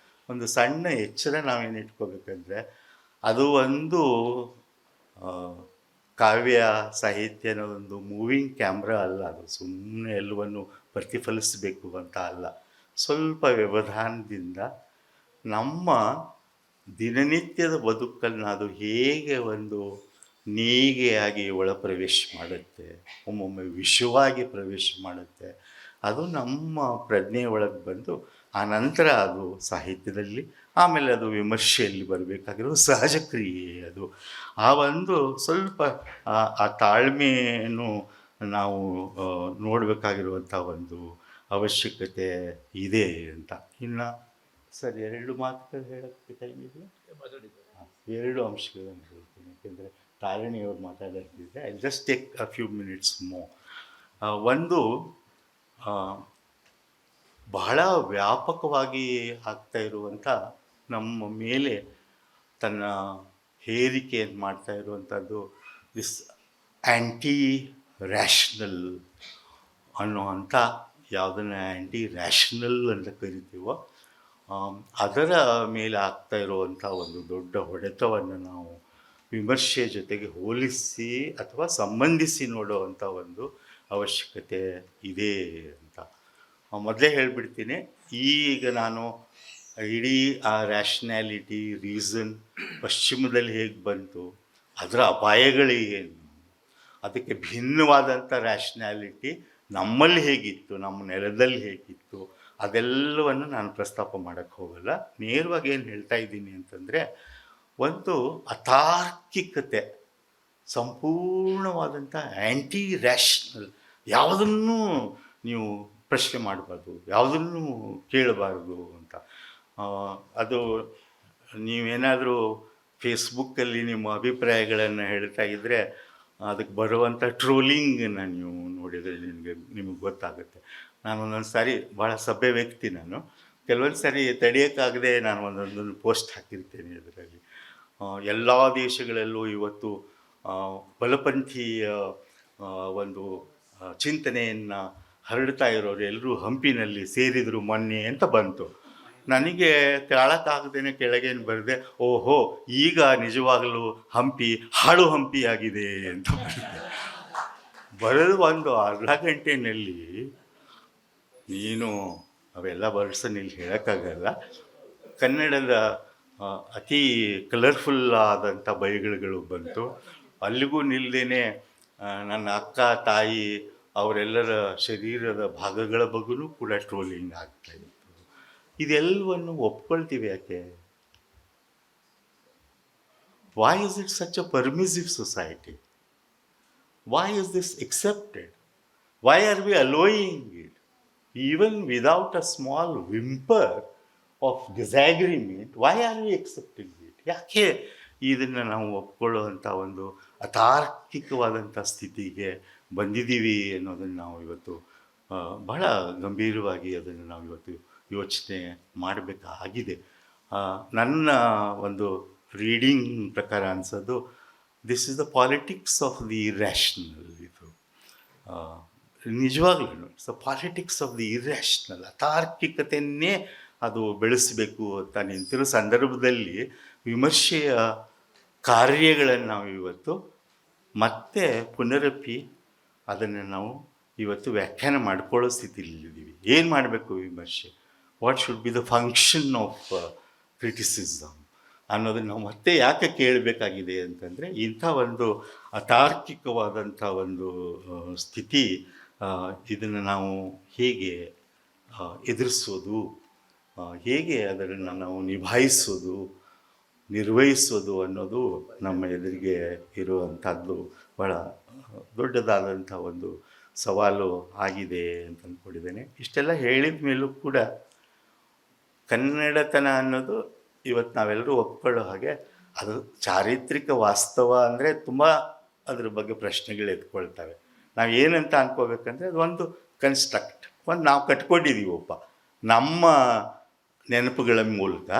ಒಂದು ಸಣ್ಣ ಎಚ್ಚರ ನಾವೇನು ಇಟ್ಕೋಬೇಕಂದ್ರೆ, ಅದು ಒಂದು ಕಾವ್ಯ ಸಾಹಿತ್ಯ ಅನ್ನೋದೊಂದು ಮೂವಿಂಗ್ ಕ್ಯಾಮ್ರಾ ಅಲ್ಲ. ಅದು ಸುಮ್ಮನೆ ಎಲ್ಲವನ್ನು ಪ್ರತಿಫಲಿಸಬೇಕು ಅಂತ ಅಲ್ಲ. ಸ್ವಲ್ಪ ವ್ಯವಧಾನದಿಂದ ನಮ್ಮ ದಿನನಿತ್ಯದ ಬದುಕನ್ನು ಅದು ಹೇಗೆ ಒಂದು ನೇಯ್ಗೆಯಾಗಿ ಒಳ ಪ್ರವೇಶ ಮಾಡುತ್ತೆ, ಒಮ್ಮೊಮ್ಮೆ ವಿಷವಾಗಿ ಪ್ರವೇಶ ಮಾಡುತ್ತೆ, ಅದು ನಮ್ಮ ಪ್ರಜ್ಞೆ ಒಳಗೆ ಬಂದು ಆನಂತರ ಅದು ಸಾಹಿತ್ಯದಲ್ಲಿ, ಆಮೇಲೆ ಅದು ವಿಮರ್ಶೆಯಲ್ಲಿ ಬರಬೇಕಾಗಿರೋ ಸಹಜ ಕ್ರಿಯೆ ಅದು. ಆ ಒಂದು ಸ್ವಲ್ಪ ಆ ತಾಳ್ಮೆಯನ್ನು ನಾವು ನೋಡಬೇಕಾಗಿರುವಂಥ ಒಂದು ಅವಶ್ಯಕತೆ ಇದೆ ಅಂತ. ಇನ್ನು ಸರ್ 2 ಮಾತುಗಳು ಹೇಳೋಕ್ಕೆ ಟೈಮ್ ಇದೆ. 2 ಅಂಶಗಳನ್ನು ಹೇಳ್ತೀನಿ, ಯಾಕೆಂದರೆ ತಾರಿಣಿಯವ್ರು ಮಾತಾಡ್ತಿದ್ದೆ. I just take a few minutes more. ಒಂದು ಬಹಳ ವ್ಯಾಪಕವಾಗಿ ಆಗ್ತಾ ಇರುವಂಥ ನಮ್ಮ ಮೇಲೆ ತನ್ನ ಹೇರಿಕೆಯನ್ನು ಮಾಡ್ತಾ ಇರುವಂಥದ್ದು ದಿಸ್ ಆ್ಯಂಟಿ ರ್ಯಾಷನಲ್ ಅನ್ನುವಂಥ, ಯಾವುದನ್ನು ಆ್ಯಂಟಿ ರ್ಯಾಷನಲ್ ಅಂತ ಕರಿತೀವೋ ಅದರ ಮೇಲೆ ಆಗ್ತಾ ಇರುವಂಥ ಒಂದು ದೊಡ್ಡ ಹೊಡೆತವನ್ನು ನಾವು ವಿಮರ್ಶೆ ಜೊತೆಗೆ ಹೋಲಿಸಿ ಅಥವಾ ಸಂಬಂಧಿಸಿ ನೋಡುವಂಥ ಒಂದು ಅವಶ್ಯಕತೆ ಇದೆ ಅಂತ ಮೊದಲೇ ಹೇಳಿಬಿಡ್ತೀನಿ. ಈಗ ನಾನು ಇಡೀ ಆ ರ್ಯಾಷನ್ಯಾಲಿಟಿ, ರೀಸನ್ ಪಶ್ಚಿಮದಲ್ಲಿ ಹೇಗೆ ಬಂತು, ಅದರ ಅಪಾಯಗಳೇನು, ಅದಕ್ಕೆ ಭಿನ್ನವಾದಂಥ ರ್ಯಾಷನ್ಯಾಲಿಟಿ ನಮ್ಮಲ್ಲಿ ಹೇಗಿತ್ತು, ನಮ್ಮ ನೆಲದಲ್ಲಿ ಹೇಗಿತ್ತು, ಅದೆಲ್ಲವನ್ನು ನಾನು ಪ್ರಸ್ತಾಪ ಮಾಡೋಕ್ಕೆ ಹೋಗಲ್ಲ. ನೇರವಾಗಿ ಏನು ಹೇಳ್ತಾ ಇದ್ದೀನಿ ಅಂತಂದರೆ, ಒಂದು ಅತಾರ್ಕಿಕತೆ, ಸಂಪೂರ್ಣವಾದಂಥ ಆ್ಯಂಟಿ ರ್ಯಾಷನಲ್, ಯಾವುದನ್ನೂ ನೀವು ಪ್ರಶ್ನೆ ಮಾಡಬಾರ್ದು, ಯಾವುದನ್ನು ಕೇಳಬಾರ್ದು ಅಂತ. ಅದು ನೀವೇನಾದರೂ ಫೇಸ್ಬುಕ್ಕಲ್ಲಿ ನಿಮ್ಮ ಅಭಿಪ್ರಾಯಗಳನ್ನು ಹೇಳ್ತಾ ಇದ್ದರೆ ಅದಕ್ಕೆ ಬರುವಂಥ ಟ್ರೋಲಿಂಗನ್ನು ನೀವು ನೋಡಿದರೆ ನಿಮಗೆ ಗೊತ್ತಾಗುತ್ತೆ. ನಾನು ಒಂದೊಂದು ಸಾರಿ ಭಾಳ ಸಭ್ಯ ವ್ಯಕ್ತಿ, ನಾನು ಕೆಲವೊಂದು ಸಾರಿ ತಡೆಯೋಕ್ಕಾಗದೆ ನಾನು ಒಂದೊಂದೊಂದು ಪೋಸ್ಟ್ ಹಾಕಿರ್ತೇನೆ ಅದರಲ್ಲಿ. ಎಲ್ಲ ದೇಶಗಳಲ್ಲೂ ಇವತ್ತು ಬಲಪಂಥೀಯ ಒಂದು ಚಿಂತನೆಯನ್ನು ಹರಡ್ತಾ ಇರೋರು ಎಲ್ಲರೂ ಹಂಪಿನಲ್ಲಿ ಸೇರಿದರು ಮೊನ್ನೆ ಅಂತ ಬಂತು. ನನಗೆ ತಾಳಕ್ಕಾಗದೇನೆ ಕೆಳಗೇನು ಬರೆದೆ, ಓಹೋ ಈಗ ನಿಜವಾಗಲೂ ಹಂಪಿ ಹಾಳು ಹಂಪಿಯಾಗಿದೆ ಅಂತ ಬರೆದು ಒಂದು ಅರ್ಧ ಗಂಟೆಯಲ್ಲಿ ನೀನು ಅವೆಲ್ಲ ವರ್ಡ್ಸನ್ನು ಇಲ್ಲಿ ಹೇಳೋಕ್ಕಾಗಲ್ಲ. ಕನ್ನಡದ ಅತಿ ಕಲರ್ಫುಲ್ ಆದಂಥ ಬೈಗುಳುಗಳು ಬಂತು. ಅಲ್ಲಿಗೂ ನಿಲ್ಲದೇನೆ ನನ್ನ ಅಕ್ಕ ತಾಯಿ ಅವರೆಲ್ಲರ ಶರೀರದ ಭಾಗಗಳ ಬಗ್ಗೂ ಕೂಡ ಟ್ರೋಲಿಂಗ್ ಆಗ್ತಾಯಿತ್ತು. ಇದೆಲ್ಲವನ್ನು ಒಪ್ಕೊಳ್ತೀವಿ ಯಾಕೆ? Why is it such a permissive society? Why is this accepted? Why are we allowing it? Even without a small whimper of disagreement, why are we accepting it? ಯಾಕೆ ಇದನ್ನು ನಾವು ಒಪ್ಕೊಳ್ಳುವಂಥ ಒಂದು ಅತಾರ್ಕಿಕವಾದಂಥ ಸ್ಥಿತಿಗೆ ಬಂದಿದ್ದೀವಿ ಅನ್ನೋದನ್ನು ನಾವು ಇವತ್ತು ಬಹಳ ಗಂಭೀರವಾಗಿ ಅದನ್ನು ನಾವು ಇವತ್ತು ಯೋಚನೆ ಮಾಡಬೇಕಾಗಿದೆ. ನನ್ನ ಒಂದು ರೀಡಿಂಗ್ ಪ್ರಕಾರ ಅನಿಸೋದು, this is the politics of the irrational. ಇದು ನಿಜವಾಗ್ಲೂ it's the politics of the irrational. ಅತಾರ್ಕಿಕತೆಯನ್ನೇ ಅದು ಬೆಳೆಸಬೇಕು ಅಂತ ನಿಂತಿರೋ ಸಂದರ್ಭದಲ್ಲಿ ವಿಮರ್ಶೆಯ ಕಾರ್ಯಗಳನ್ನು ನಾವು ಇವತ್ತು ಮತ್ತೆ ಪುನರಪಿ ಅದನ್ನು ನಾವು ಇವತ್ತು ವ್ಯಾಖ್ಯಾನ ಮಾಡ್ಕೊಳ್ಳೋ ಸ್ಥಿತಿಯಲ್ಲಿದ್ದೀವಿ. ಏನು ಮಾಡಬೇಕು ವಿಮರ್ಶೆ? What should be the function of criticism ಅನ್ನೋದನ್ನು ನಾವು ಮತ್ತೆ ಯಾಕೆ ಕೇಳಬೇಕಾಗಿದೆ ಅಂತಂದರೆ, ಇಂಥ ಒಂದು ಅತಾರ್ಕಿಕವಾದಂಥ ಒಂದು ಸ್ಥಿತಿ, ಇದನ್ನು ನಾವು ಹೇಗೆ ಎದುರಿಸೋದು, ಹೇಗೆ ಅದನ್ನು ನಾವು ನಿಭಾಯಿಸೋದು, ನಿರ್ವಹಿಸೋದು ಅನ್ನೋದು ನಮ್ಮ ಎದುರಿಗೆ ಇರುವಂಥದ್ದು ಭಾಳ ದೊಡ್ಡದಾದಂಥ ಒಂದು ಸವಾಲು ಆಗಿದೆ ಅಂತ ಅಂದ್ಕೊಂಡಿದ್ದೇನೆ. ಇಷ್ಟೆಲ್ಲ ಹೇಳಿದ ಮೇಲೂ ಕೂಡ ಕನ್ನಡತನ ಅನ್ನೋದು ಇವತ್ತು ನಾವೆಲ್ಲರೂ ಒಪ್ಕೊಳ್ಳೋ ಹಾಗೆ ಅದು ಚಾರಿತ್ರಿಕ ವಾಸ್ತವ ಅಂದರೆ ತುಂಬ ಅದ್ರ ಬಗ್ಗೆ ಪ್ರಶ್ನೆಗಳು ಎತ್ಕೊಳ್ತವೆ. ನಾವು ಏನಂತ ಅಂದ್ಕೋಬೇಕಂದ್ರೆ ಅದು ಒಂದು ಕನ್ಸ್ಟ್ರಕ್ಟ್, ಒಂದು ನಾವು ಕಟ್ಕೊಂಡಿದ್ದೀವಿ ನಮ್ಮ ನೆನಪುಗಳ ಮೂಲಕ,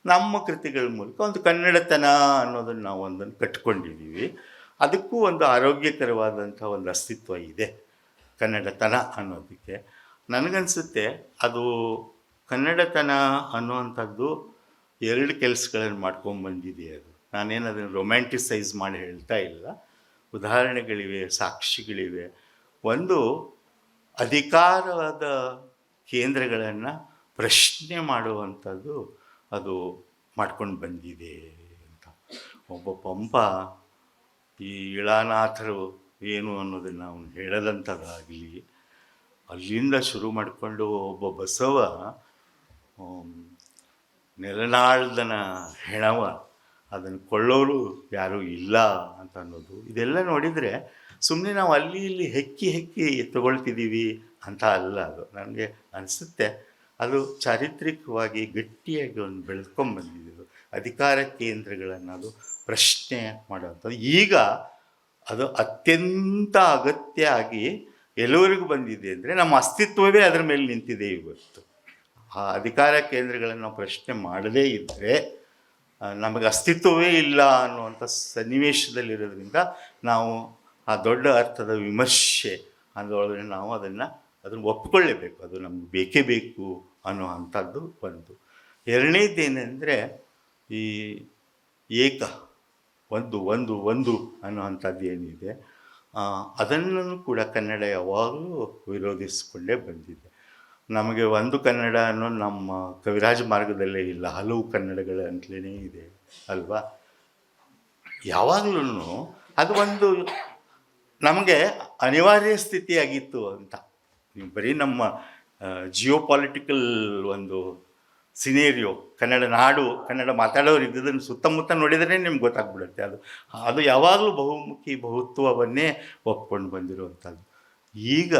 ನಮ್ಮ ಕೃತಿಗಳ ಮೂಲಕ ಒಂದು ಕನ್ನಡತನ ಅನ್ನೋದನ್ನು ನಾವು ಒಂದನ್ನು ಕಟ್ಕೊಂಡಿದ್ದೀವಿ. ಅದಕ್ಕೂ ಒಂದು ಆರೋಗ್ಯಕರವಾದಂಥ ಒಂದು ಅಸ್ತಿತ್ವ ಇದೆ ಕನ್ನಡತನ ಅನ್ನೋದಕ್ಕೆ. ನನಗನ್ಸುತ್ತೆ ಅದು ಕನ್ನಡತನ ಅನ್ನುವಂಥದ್ದು ಎರಡು ಕೆಲಸಗಳನ್ನು ಮಾಡ್ಕೊಂಬಂದಿದೆ. ಅದು ನಾನೇನು ಅದನ್ನು ರೊಮ್ಯಾಂಟಿಸೈಸ್ ಮಾಡಿ ಹೇಳ್ತಾ ಇಲ್ಲ. ಉದಾಹರಣೆಗಳಿವೆ, ಸಾಕ್ಷಿಗಳಿವೆ. ಒಂದು ಅಧಿಕಾರದ ಕೇಂದ್ರಗಳನ್ನು ಪ್ರಶ್ನೆ ಮಾಡುವಂಥದ್ದು ಅದು ಮಾಡ್ಕೊಂಡು ಬಂದಿದೆ ಅಂತ. ಒಬ್ಬ ಪಂಪ ಈ ಇಳಾನಾಥರು ಏನು ಅನ್ನೋದನ್ನು ಅವನು ಹೇಳದಂಥದ್ದಾಗಲಿ, ಅಲ್ಲಿಂದ ಶುರು ಮಾಡಿಕೊಂಡು ಒಬ್ಬ ಬಸವ ನೆಲನಾಳ್ದನ ಹೆಣವ ಅದನ್ನು ಕೊಳ್ಳೋರು ಯಾರೂ ಇಲ್ಲ ಅಂತ ಅನ್ನೋದು, ಇದೆಲ್ಲ ನೋಡಿದರೆ ಸುಮ್ಮನೆ ನಾವು ಅಲ್ಲಿ ಇಲ್ಲಿ ಹೆಕ್ಕಿ ತಗೊಳ್ತಿದ್ದೀವಿ ಅಂತ ಅಲ್ಲ. ಅದು ನನಗೆ ಅನಿಸುತ್ತೆ ಅದು ಚಾರಿತ್ರಿಕವಾಗಿ ಗಟ್ಟಿಯಾಗಿ ಒಂದು ಬೆಳೆದ್ಕೊಂಡ್ಬಂದಿದ್ದು ಅಧಿಕಾರ ಕೇಂದ್ರಗಳನ್ನು ಅದು ಪ್ರಶ್ನೆ ಮಾಡುವಂಥದ್ದು. ಈಗ ಅದು ಅತ್ಯಂತ ಅಗತ್ಯ ಆಗಿ ಎಲ್ಲವರೆಗೂ ಬಂದಿದೆ ಅಂದರೆ ನಮ್ಮ ಅಸ್ತಿತ್ವವೇ ಅದರ ಮೇಲೆ ನಿಂತಿದೆ ಇವತ್ತು. ಆ ಅಧಿಕಾರ ಕೇಂದ್ರಗಳನ್ನು ನಾವು ಪ್ರಶ್ನೆ ಮಾಡದೇ ಇದ್ದರೆ ನಮಗೆ ಅಸ್ತಿತ್ವವೇ ಇಲ್ಲ ಅನ್ನುವಂಥ ಸನ್ನಿವೇಶದಲ್ಲಿರೋದ್ರಿಂದ ನಾವು ಆ ದೊಡ್ಡ ಅರ್ಥದ ವಿಮರ್ಶೆ ಅದರೊಳಗೆ ನಾವು ಅದನ್ನು ಒಪ್ಪಿಕೊಳ್ಳೇಬೇಕು. ಅದು ನಮ್ಗೆ ಬೇಕೇ ಬೇಕು ಅನ್ನೋ ಅಂಥದ್ದು ಒಂದು. ಎರಡನೇದೇನೆಂದರೆ ಈ ಏಕ ಒಂದು ಒಂದು ಒಂದು ಅನ್ನೋ ಅಂಥದ್ದು ಏನಿದೆ, ಅದನ್ನು ಕೂಡ ಕನ್ನಡ ಯಾವಾಗಲೂ ವಿರೋಧಿಸಿಕೊಂಡೇ ಬಂದಿದೆ. ನಮಗೆ ಒಂದು ಕನ್ನಡ ಅನ್ನೋ ನಮ್ಮ ಕವಿರಾಜ ಮಾರ್ಗದಲ್ಲೇ ಇಲ್ಲ, ಹಲವು ಕನ್ನಡಗಳು ಅಂತಲೇ ಇದೆ ಅಲ್ವಾ. ಯಾವಾಗಲೂ ಅದು ಒಂದು ನಮಗೆ ಅನಿವಾರ್ಯ ಸ್ಥಿತಿಯಾಗಿತ್ತು ಅಂತ. ನೀವು ಬರೀ ನಮ್ಮ ಜಿಯೋಪಾಲಿಟಿಕಲ್ ಒಂದು ಸಿನೇರಿಯೋ, ಕನ್ನಡ ನಾಡು, ಕನ್ನಡ ಮಾತಾಡೋರು ಇದ್ದದನ್ನು ಸುತ್ತಮುತ್ತ ನೋಡಿದರೆ ನಿಮ್ಗೆ ಗೊತ್ತಾಗ್ಬಿಡುತ್ತೆ. ಅದು ಯಾವಾಗಲೂ ಬಹುಮುಖಿ ಬಹುತ್ವವನ್ನೇ ಒಪ್ಕೊಂಡು ಬಂದಿರುವಂಥದ್ದು. ಈಗ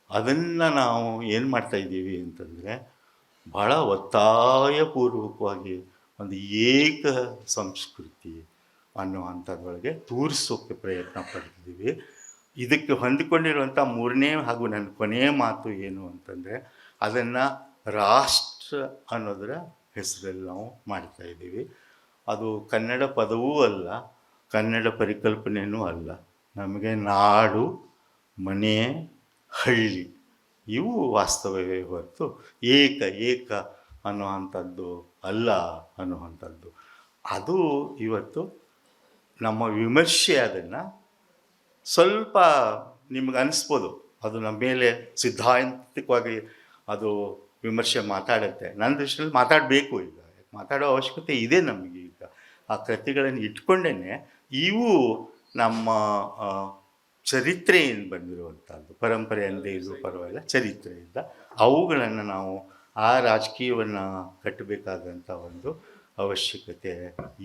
ಅದನ್ನು ನಾವು ಏನು ಮಾಡ್ತಾಯಿದ್ದೀವಿ ಅಂತಂದರೆ ಭಾಳ ಒತ್ತಾಯಪೂರ್ವಕವಾಗಿ ಒಂದು ಏಕ ಸಂಸ್ಕೃತಿ ಅನ್ನುವಂಥದ್ರೊಳಗೆ ತೋರಿಸೋಕ್ಕೆ ಪ್ರಯತ್ನ ಪಡ್ತಿದ್ದೀವಿ. ಇದಕ್ಕೆ ಹೊಂದಿಕೊಂಡಿರುವಂಥ ಮೂರನೇ ಹಾಗೂ ನನ್ನ ಕೊನೆಯ ಮಾತು ಏನು ಅಂತಂದರೆ, ಅದನ್ನು ರಾಷ್ಟ್ರ ಅನ್ನೋದರ ಹೆಸರಲ್ಲಿ ನಾವು ಮಾಡ್ತಾಯಿದ್ದೀವಿ. ಅದು ಕನ್ನಡ ಪದವೂ ಅಲ್ಲ, ಕನ್ನಡ ಪರಿಕಲ್ಪನೆಯೂ ಅಲ್ಲ. ನಮಗೆ ನಾಡು, ಮನೆ, ಹಳ್ಳಿ ಇವು ವಾಸ್ತವವೇ ಹೊರತು ಏಕ ಅನ್ನುವಂಥದ್ದು ಅಲ್ಲ ಅನ್ನುವಂಥದ್ದು. ಅದು ಇವತ್ತು ನಮ್ಮ ವಿಮರ್ಶೆ ಅದನ್ನು ಸ್ವಲ್ಪ ನಿಮ್ಗೆ ಅನಿಸ್ಬೋದು, ಅದು ನಮ್ಮ ಮೇಲೆ ಸಿದ್ಧಾಂತಿಕವಾಗಿ ಅದು ವಿಮರ್ಶೆ ಮಾತಾಡುತ್ತೆ. ನನ್ನ ದೃಷ್ಟಿಯಲ್ಲಿ ಮಾತಾಡಬೇಕು, ಈಗ ಮಾತಾಡೋ ಅವಶ್ಯಕತೆ ಇದೆ ನಮಗೆ. ಈಗ ಆ ಕೃತಿಗಳನ್ನು ಇಟ್ಕೊಂಡೇ ಇವು ನಮ್ಮ ಚರಿತ್ರೆಯಿಂದ ಬಂದಿರುವಂಥದ್ದು, ಪರಂಪರೆಯಲ್ಲದೆ ಇದು ಪರವಾಗಿಲ್ಲ, ಚರಿತ್ರೆಯಿಂದ ಅವುಗಳನ್ನು ನಾವು ಆ ರಾಜಕೀಯವನ್ನು ಕಟ್ಟಬೇಕಾದಂಥ ಒಂದು ಅವಶ್ಯಕತೆ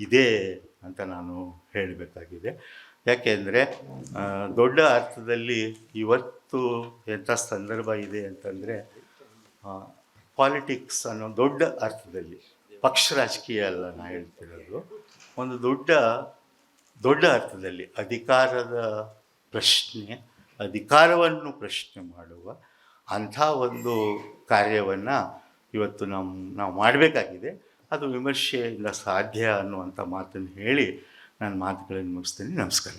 ಇದೆ ಅಂತ ನಾನು ಹೇಳಬೇಕಾಗಿದೆ. ಯಾಕೆಂದರೆ ದೊಡ್ಡ ಅರ್ಥದಲ್ಲಿ ಇವತ್ತು ಎಂಥ ಸಂದರ್ಭ ಇದೆ ಅಂತಂದರೆ, ಪಾಲಿಟಿಕ್ಸ್ ಅನ್ನೋ ದೊಡ್ಡ ಅರ್ಥದಲ್ಲಿ, ಪಕ್ಷ ರಾಜಕೀಯ ಅಲ್ಲ ನಾನು ಹೇಳ್ತಿರೋದು, ಒಂದು ದೊಡ್ಡ ಅರ್ಥದಲ್ಲಿ ಅಧಿಕಾರದ ಪ್ರಶ್ನೆ, ಅಧಿಕಾರವನ್ನು ಪ್ರಶ್ನೆ ಮಾಡುವ ಅಂಥ ಒಂದು ಕಾರ್ಯವನ್ನು ಇವತ್ತು ನಾವು ಮಾಡಬೇಕಾಗಿದೆ. ಅದು ವಿಮರ್ಶೆಯಿಂದ ಸಾಧ್ಯ ಅನ್ನುವಂಥ ಮಾತನ್ನು ಹೇಳಿ ನಾನು ಮಾತುಗಳನ್ನು ಮುಗಿಸ್ತೀನಿ. ನಮಸ್ಕಾರ.